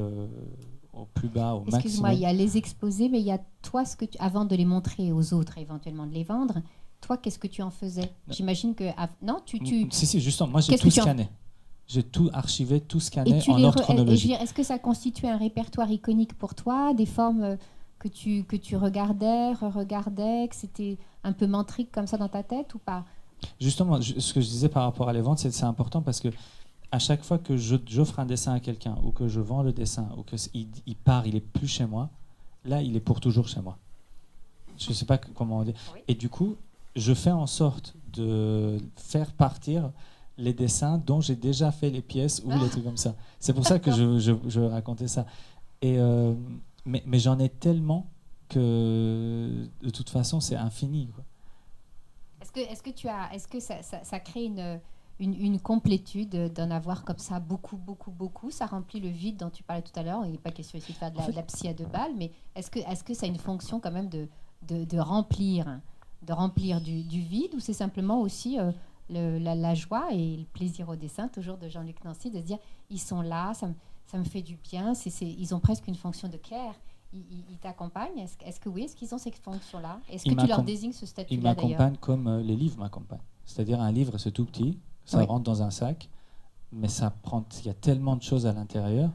au plus bas, au maximum. Excuse-moi, il y a les exposer, mais il y a toi, avant de les montrer aux autres, éventuellement de les vendre, toi, qu'est-ce que tu en faisais? J'imagine que... Non, Si, justement, moi j'ai tout scanné. J'ai tout archivé, tout scanné en ordre chronologique. Est-ce que ça constituait un répertoire iconique pour toi, des formes que tu regardais, re-regardais, que c'était un peu mentrique comme ça dans ta tête ou pas? Justement, ce que je disais par rapport à les ventes, c'est important parce que à chaque fois que j'offre un dessin à quelqu'un ou que je vends le dessin ou qu'il part, il est plus chez moi, là, il est pour toujours chez moi. Je ne sais pas comment on dit. Oui. Et du coup, je fais en sorte de faire partir les dessins dont j'ai déjà fait les pièces ou les trucs comme ça. C'est pour ça que je racontais ça. Et mais j'en ai tellement que de toute façon, c'est infini, quoi. Est-ce que ça crée une complétude d'en avoir comme ça beaucoup? Ça remplit le vide dont tu parlais tout à l'heure. Il n'est pas question ici de faire de la psy à 2 balles, mais est-ce que ça a une fonction quand même de remplir du vide, ou c'est simplement aussi la joie et le plaisir au dessin, toujours de Jean-Luc Nancy, de se dire ils sont là, ça me fait du bien, ils ont presque une fonction de care. Ils t'accompagnent? Est-ce qu'ils ont cette fonction-là? Est-ce que tu leur désignes ce statut-là d'ailleurs? Ils m'accompagnent comme les livres m'accompagnent. C'est-à-dire un livre, c'est tout petit, ça rentre dans un sac, mais il y a tellement de choses à l'intérieur.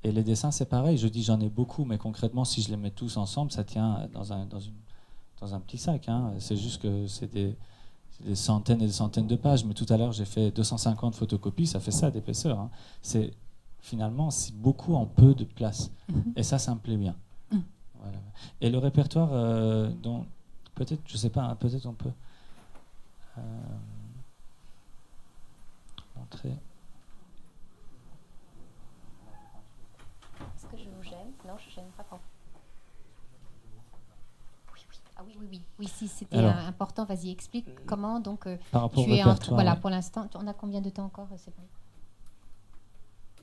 Et les dessins, c'est pareil. Je dis j'en ai beaucoup, mais concrètement, si je les mets tous ensemble, ça tient dans un petit sac. Hein. C'est juste que c'est des centaines et des centaines de pages. Mais tout à l'heure, j'ai fait 250 photocopies, ça fait ça d'épaisseur. Hein. Finalement, c'est beaucoup en peu de place. Et ça me plaît bien. Voilà. Et le répertoire, peut-être, je ne sais pas, hein, peut-être on peut montrer. Est-ce que je vous gêne? Non, je ne gêne pas. Ah oui, si c'était important, vas-y, explique comment donc par rapport au répertoire, voilà, pour l'instant, on a combien de temps encore? C'est bon.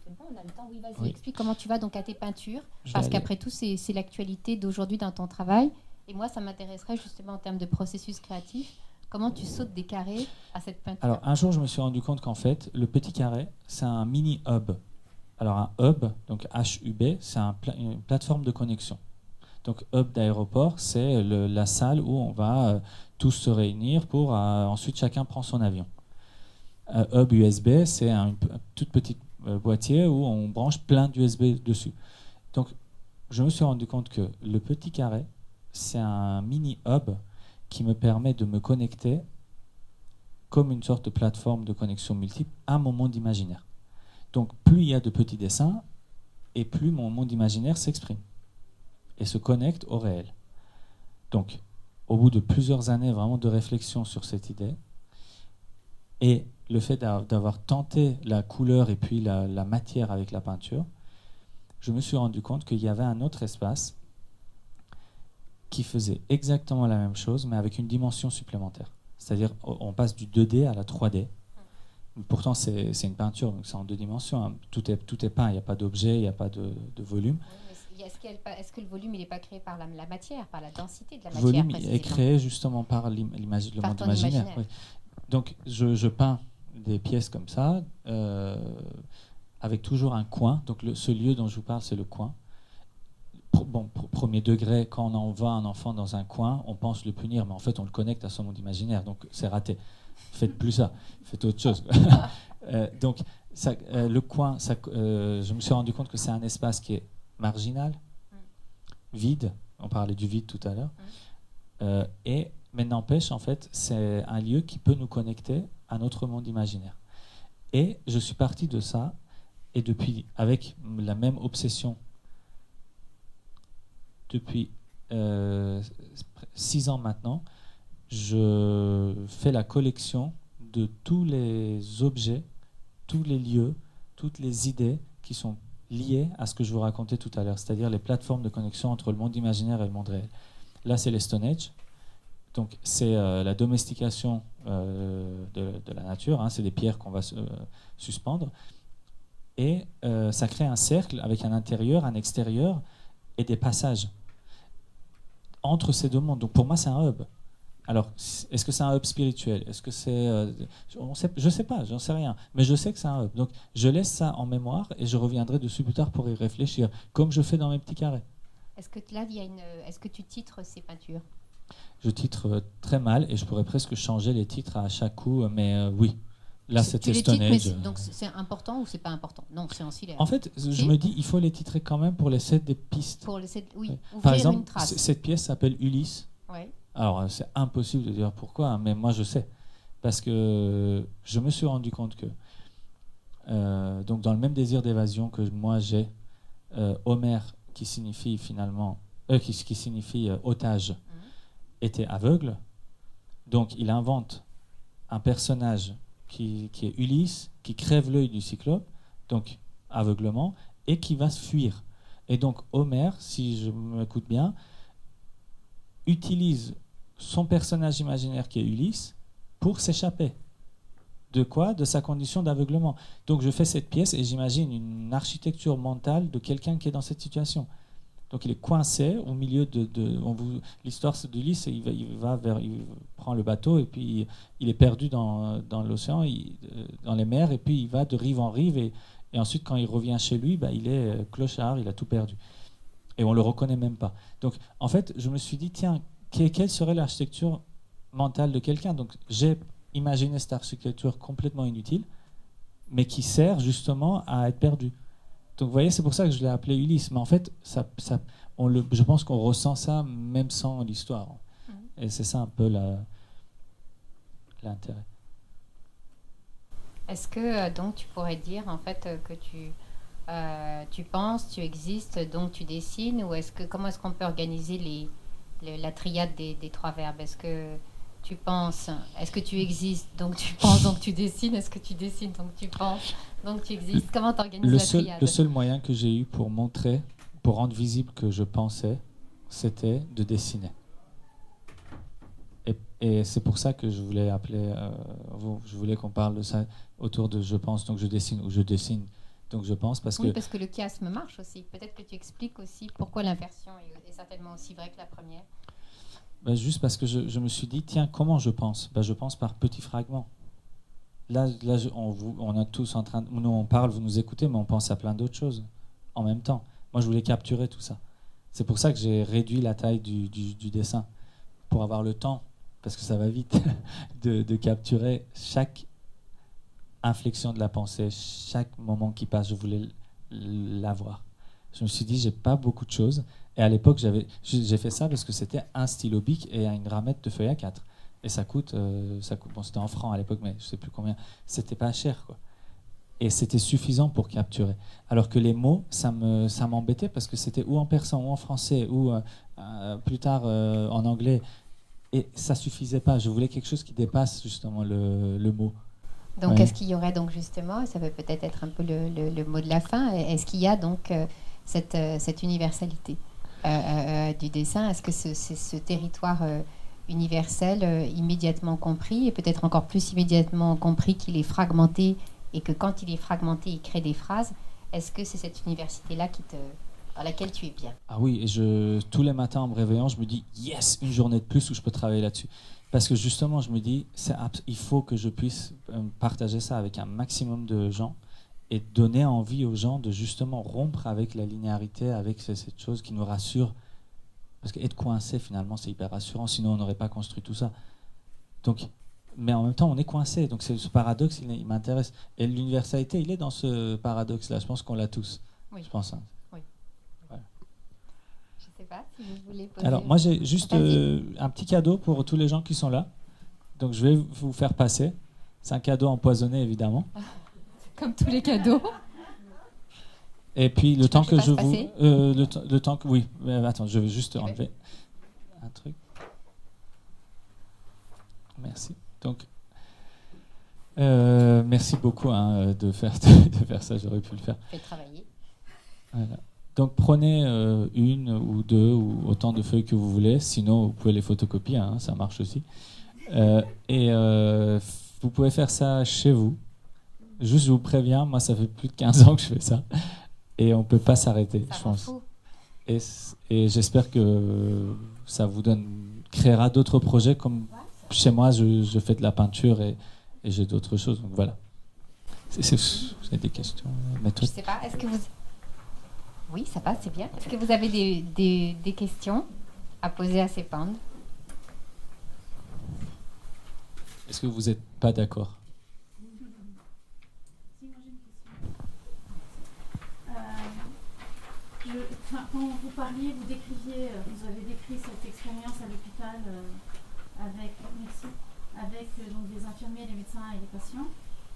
On a le temps, oui, vas-y, Oui. explique comment tu vas donc à tes peintures, Je parce vais qu'après tout, c'est l'actualité d'aujourd'hui dans ton travail. Et moi, ça m'intéresserait justement en termes de processus créatif, comment tu sautes des carrés à cette peinture. Alors, un jour, je me suis rendu compte qu'en fait, le petit carré, c'est un mini hub. Alors, un hub, donc HUB, c'est une plateforme de connexion. Donc, hub d'aéroport, c'est la salle où on va tous se réunir pour ensuite chacun prend son avion. Hub USB, c'est une toute petite boîtier où on branche plein d'USB dessus. Donc, je me suis rendu compte que le petit carré, c'est un mini hub qui me permet de me connecter comme une sorte de plateforme de connexion multiple à mon monde imaginaire. Donc, plus il y a de petits dessins, et plus mon monde imaginaire s'exprime et se connecte au réel. Donc, au bout de plusieurs années vraiment de réflexion sur cette idée, et le fait d'avoir tenté la couleur et puis la matière avec la peinture, je me suis rendu compte qu'il y avait un autre espace qui faisait exactement la même chose, mais avec une dimension supplémentaire. C'est-à-dire, on passe du 2D à la 3D. Pourtant, c'est une peinture, donc c'est en 2 dimensions. Hein. Tout est peint, il n'y a pas d'objet, il n'y a pas de volume. Oui, est-ce que le volume, il n'est pas créé par la matière, par la densité de la Le matière volume est créé justement par le monde imaginaire. Oui. Donc, je peins des pièces comme ça, avec toujours un coin. Donc, ce lieu dont je vous parle, c'est le coin. Pour premier degré, quand on envoie un enfant dans un coin, on pense le punir, mais en fait, on le connecte à son monde imaginaire. Donc, c'est raté. Faites plus ça. Faites autre chose. Donc, le coin, je me suis rendu compte que c'est un espace qui est marginal, vide. On parlait du vide tout à l'heure. Mais n'empêche, en fait, c'est un lieu qui peut nous connecter à notre monde imaginaire. Et je suis parti de ça, et depuis, avec la même obsession, depuis 6 ans maintenant, je fais la collection de tous les objets, tous les lieux, toutes les idées qui sont liées à ce que je vous racontais tout à l'heure, c'est-à-dire les plateformes de connexion entre le monde imaginaire et le monde réel. Là, c'est les Stone Age. Donc, c'est la domestication de la nature. Hein, c'est des pierres qu'on va suspendre. Et ça crée un cercle avec un intérieur, un extérieur et des passages entre ces deux mondes. Donc, pour moi, c'est un hub. Alors, est-ce que c'est un hub spirituel? Est-ce que c'est... je ne sais pas, j'en sais rien. Mais je sais que c'est un hub. Donc, je laisse ça en mémoire et je reviendrai dessus plus tard pour y réfléchir, comme je fais dans mes petits carrés. Est-ce que là, est-ce que tu titres ces peintures? Je titre très mal et je pourrais presque changer les titres à chaque coup, mais oui. Là, c'était Stone Age. Donc, c'est important ou c'est pas important? Non, c'est ancillaire. En fait, je me dis, il faut les titrer quand même pour laisser des pistes. Oui. Par exemple, une trace. Cette pièce s'appelle Ulysse. Ouais. Alors, c'est impossible de dire pourquoi, hein, mais moi, je sais. Parce que je me suis rendu compte que, donc dans le même désir d'évasion que moi j'ai, Homère, qui signifie finalement, qui signifie otage, était aveugle. Donc, il invente un personnage qui est Ulysse, qui crève l'œil du cyclope, donc aveuglement, et qui va se fuir. Et donc, Homère, si je m'écoute bien, utilise son personnage imaginaire qui est Ulysse pour s'échapper. De quoi? De sa condition d'aveuglement. Donc je fais cette pièce et j'imagine une architecture mentale de quelqu'un qui est dans cette situation. Donc il est coincé au milieu l'histoire d'Ulysse, il prend le bateau et puis il est perdu dans l'océan, dans les mers, et puis il va de rive en rive et ensuite quand il revient chez lui, il est clochard, il a tout perdu. Et on ne le reconnaît même pas. Donc en fait, je me suis dit, tiens, quelle serait l'architecture mentale de quelqu'un? Donc j'ai imaginé cette architecture complètement inutile, mais qui sert justement à être perdu. Donc vous voyez, c'est pour ça que je l'ai appelé Ulysse. Mais en fait, je pense qu'on ressent ça même sans l'histoire. Et c'est ça un peu l'intérêt. Est-ce que donc tu pourrais dire en fait que tu penses, tu existes, donc tu dessines, ou comment est-ce qu'on peut organiser la triade des 3 verbes? Est-ce que tu penses, est-ce que tu existes, donc tu penses, donc tu dessines? Est-ce que tu dessines, donc tu penses, donc tu existes? Comment tu organises la triade? Le seul moyen que j'ai eu pour rendre visible que je pensais, c'était de dessiner. Et c'est pour ça que je voulais appeler je voulais qu'on parle de ça autour de je pense, donc je dessine, ou je dessine, Donc je pense parce Oui, que... parce que le chiasme marche aussi. Peut-être que tu expliques aussi pourquoi l'inversion est certainement aussi vraie que la première. Juste parce que je me suis dit, tiens, comment je pense? Je pense par petits fragments. Là on est tous en train de... Nous, on parle, vous nous écoutez, mais on pense à plein d'autres choses en même temps. Moi, je voulais capturer tout ça. C'est pour ça que j'ai réduit la taille du dessin, pour avoir le temps, parce que ça va vite, de capturer chaque inflexion de la pensée, chaque moment qui passe. Je voulais l'avoir. Je me suis dit, j'ai pas beaucoup de choses. Et à l'époque, j'ai fait ça parce que c'était un stylo bic et une ramette de feuille A4. Et ça coûte bon, c'était en francs à l'époque, mais je sais plus combien. C'était pas cher, quoi. Et c'était suffisant pour capturer. Alors que les mots, ça m'embêtait parce que c'était ou en persan, ou en français, ou plus tard en anglais. Et ça suffisait pas. Je voulais quelque chose qui dépasse justement le mot. Donc, est-ce qu'il y aurait donc justement, et ça peut peut-être être un peu le mot de la fin, est-ce qu'il y a donc cette universalité du dessin? Est-ce que c'est ce territoire universel immédiatement compris, et peut-être encore plus immédiatement compris qu'il est fragmenté, et que quand il est fragmenté, il crée des phrases? Est-ce que c'est cette université-là dans laquelle tu es bien? Ah oui, et tous les matins en me réveillant, je me dis yes, une journée de plus où je peux travailler là-dessus. Parce que justement, je me dis, il faut que je puisse partager ça avec un maximum de gens et donner envie aux gens de justement rompre avec la linéarité, avec cette chose qui nous rassure. Parce qu'être coincé, finalement, c'est hyper rassurant, sinon on n'aurait pas construit tout ça. Donc, mais en même temps, on est coincé. Donc ce paradoxe, il m'intéresse. Et l'universalité, il est dans ce paradoxe-là. Je pense qu'on l'a tous. Oui. Je pense. Hein. Oui. Voilà. Je ne sais pas si vous voulez poser... Alors, moi, j'ai juste un petit cadeau pour tous les gens qui sont là. Donc, je vais vous faire passer. C'est un cadeau empoisonné, évidemment. Comme tous les cadeaux. Et puis, le temps que je vous... passer le temps que... Oui, attends, je vais juste enlever un truc. Merci. Donc, merci beaucoup de faire ça, j'aurais pu le faire. Fais travailler. Voilà. Donc prenez une ou deux ou autant de feuilles que vous voulez, sinon vous pouvez les photocopier, ça marche aussi. Et vous pouvez faire ça chez vous. Juste, je vous préviens, moi ça fait plus de 15 ans que je fais ça et on ne peut pas s'arrêter, je pense. Et j'espère que ça vous créera d'autres projets comme... Chez moi, je fais de la peinture et j'ai d'autres choses. Donc voilà. Vous avez des questions? Je ne sais pas. Est-ce que vous... Oui, ça passe, c'est bien. Est-ce que vous avez des questions à poser à ces pandes? Est-ce que vous n'êtes pas d'accord? Quand vous parliez, vous avez décrit cette expérience à l'hôpital avec donc des infirmiers, les médecins et les patients.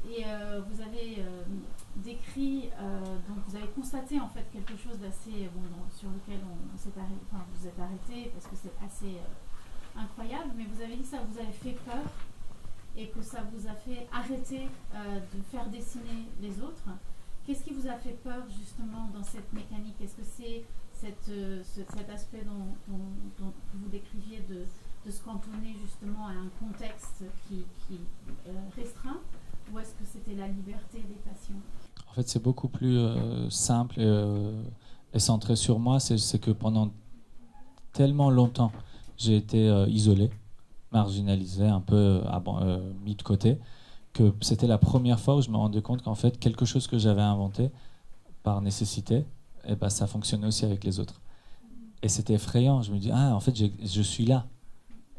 Et vous avez décrit, donc vous avez constaté en fait quelque chose d'assez sur lequel vous êtes arrêté parce que c'est assez incroyable, mais vous avez dit que ça vous avait fait peur et que ça vous a fait arrêter de faire dessiner les autres. Qu'est-ce qui vous a fait peur justement dans cette mécanique? Est-ce que c'est cet aspect dont vous décriviez de se cantonner justement à un contexte qui restreint, ou est-ce que c'était la liberté des patients? En fait, c'est beaucoup plus simple et centré sur moi. C'est que pendant tellement longtemps, j'ai été isolé, marginalisé, un peu mis de côté, que c'était la première fois où je me rendais compte qu'en fait, quelque chose que j'avais inventé par nécessité, ça fonctionnait aussi avec les autres. Et c'était effrayant. Je me dis, en fait, je suis là.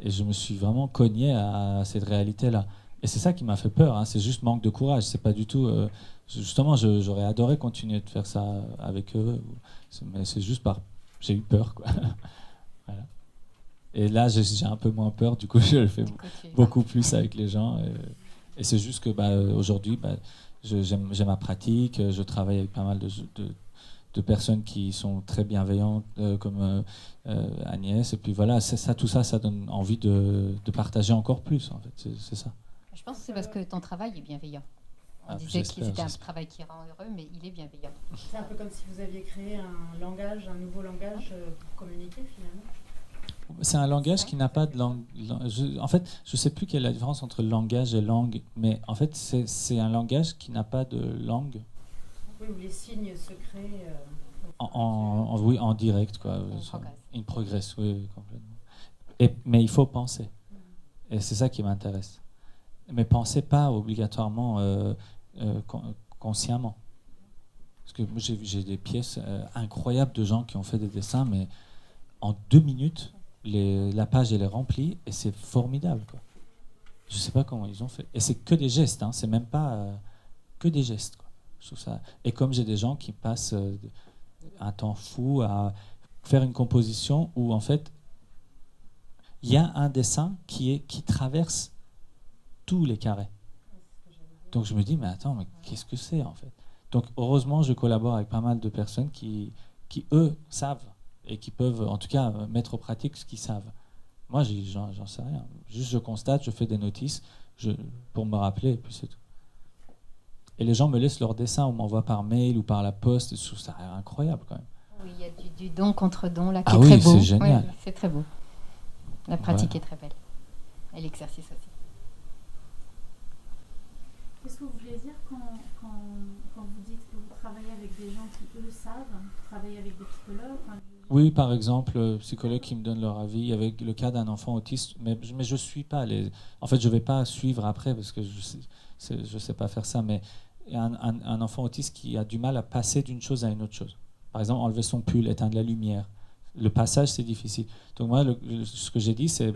Et je me suis vraiment cogné à cette réalité-là. Et c'est ça qui m'a fait peur. C'est juste manque de courage. C'est pas du tout... justement, j'aurais adoré continuer de faire ça avec eux. Mais c'est juste j'ai eu peur, quoi. Voilà. Et là, j'ai un peu moins peur. Du coup, je le fais beaucoup plus avec les gens. Et c'est juste que aujourd'hui, j'ai ma pratique. Je travaille avec pas mal de personnes qui sont très bienveillantes, comme Agnès. Et puis voilà, tout ça, ça donne envie de partager encore plus, en fait. C'est ça. Je pense que c'est parce que ton travail est bienveillant. On disait que c'était un travail qui rend heureux, mais il est bienveillant. C'est un peu comme si vous aviez créé un nouveau langage pour communiquer, finalement. C'est un langage qui n'a pas de langue. En fait, je ne sais plus quelle est la différence entre langage et langue, mais en fait, c'est un langage qui n'a pas de langue. Oui, ou les signes se créent. Oui, en direct, quoi. In progress, oui, complètement. Mais il faut penser. Et c'est ça qui m'intéresse. Mais pensez pas obligatoirement consciemment. Parce que moi, j'ai des pièces incroyables de gens qui ont fait des dessins, mais en 2 minutes, la page elle est remplie et c'est formidable, quoi. Je sais pas comment ils ont fait. Et c'est que des gestes, hein, c'est même pas que des gestes, quoi. Je trouve ça. Et comme j'ai des gens qui passent un temps fou à faire une composition où en fait il y a un dessin qui traverse tous les carrés. Donc je me dis mais attends, mais qu'est-ce que c'est en fait? Donc heureusement je collabore avec pas mal de personnes qui eux savent et qui peuvent en tout cas mettre en pratique ce qu'ils savent. Moi j'en sais rien. Juste je constate, je fais des notices pour me rappeler et puis c'est tout. Et les gens me laissent leurs dessins ou m'envoient par mail ou par la poste. Je trouve ça incroyable quand même. Oui, il y a du don contre don là qui Ah est oui, très beau. c'est génial. Ouais, c'est très beau. La pratique est très belle. Et l'exercice aussi. Qu'est-ce que vous voulez dire quand vous dites que vous travaillez avec des gens qui, eux, savent? Vous travaillez avec des psychologues? Oui, par exemple, psychologues qui me donnent leur avis avec le cas d'un enfant autiste, mais je suis pas en fait, je vais pas suivre après parce que je sais pas faire ça, mais un enfant autiste qui a du mal à passer d'une chose à une autre chose. Par exemple, enlever son pull, éteindre la lumière. Le passage, c'est difficile. Donc moi, ce que j'ai dit, c'est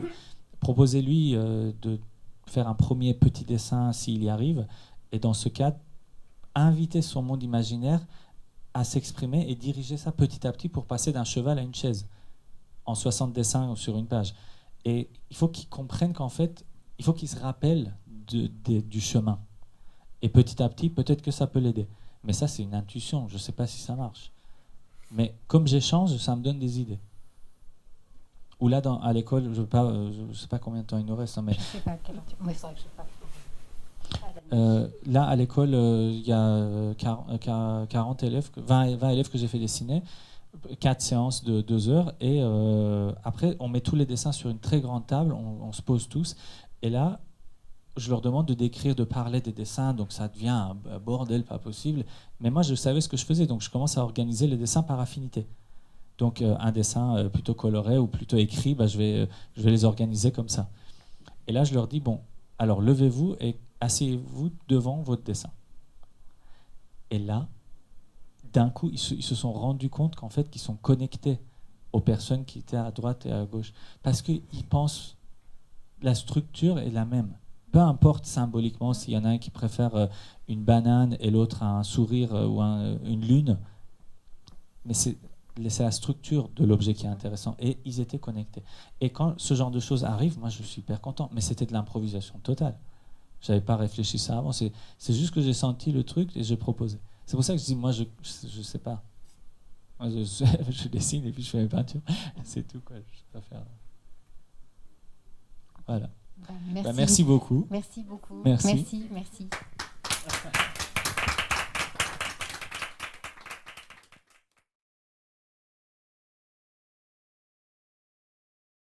proposer-lui de faire un premier petit dessin s'il y arrive, et dans ce cas, inviter son monde imaginaire à s'exprimer et diriger ça petit à petit pour passer d'un cheval à une chaise en 60 dessins sur une page. Et il faut qu'il comprenne qu'en fait, il faut qu'il se rappelle du chemin. Et petit à petit, peut-être que ça peut l'aider. Mais ça, c'est une intuition. Je ne sais pas si ça marche. Mais comme j'échange, ça me donne des idées. Ou là, à l'école, je ne sais pas combien de temps il nous reste. Mais je ne sais pas quelle heure tu... Mais c'est vrai que je sais pas. Là, à l'école, il y a 40 élèves, 20 élèves que j'ai fait dessiner, 4 séances de 2 heures. Et après, on met tous les dessins sur une très grande table, on se pose tous. Et là, je leur demande de décrire, de parler des dessins, donc ça devient un bordel pas possible. Mais moi, je savais ce que je faisais, donc je commence à organiser les dessins par affinité. Donc un dessin plutôt coloré ou plutôt écrit, je vais les organiser comme ça. Et là, je leur dis, bon, alors levez-vous et asseyez-vous devant votre dessin. Et là, d'un coup, ils se sont rendus compte qu'en fait, qu'ils sont connectés aux personnes qui étaient à droite et à gauche. Parce qu'ils pensent, la structure est la même. Peu importe symboliquement s'il y en a un qui préfère une banane et l'autre un sourire ou une lune, mais c'est la structure de l'objet qui est intéressant. Et ils étaient connectés. Et quand ce genre de choses arrive, moi je suis hyper content. Mais c'était de l'improvisation totale. Je n'avais pas réfléchi ça avant. C'est juste que j'ai senti le truc et j'ai proposé. C'est pour ça que je dis, moi je sais pas. Moi, je dessine et puis je fais mes peintures. C'est tout, quoi. Je sais pas faire. Voilà. Merci, merci beaucoup. Merci beaucoup. Merci. Merci.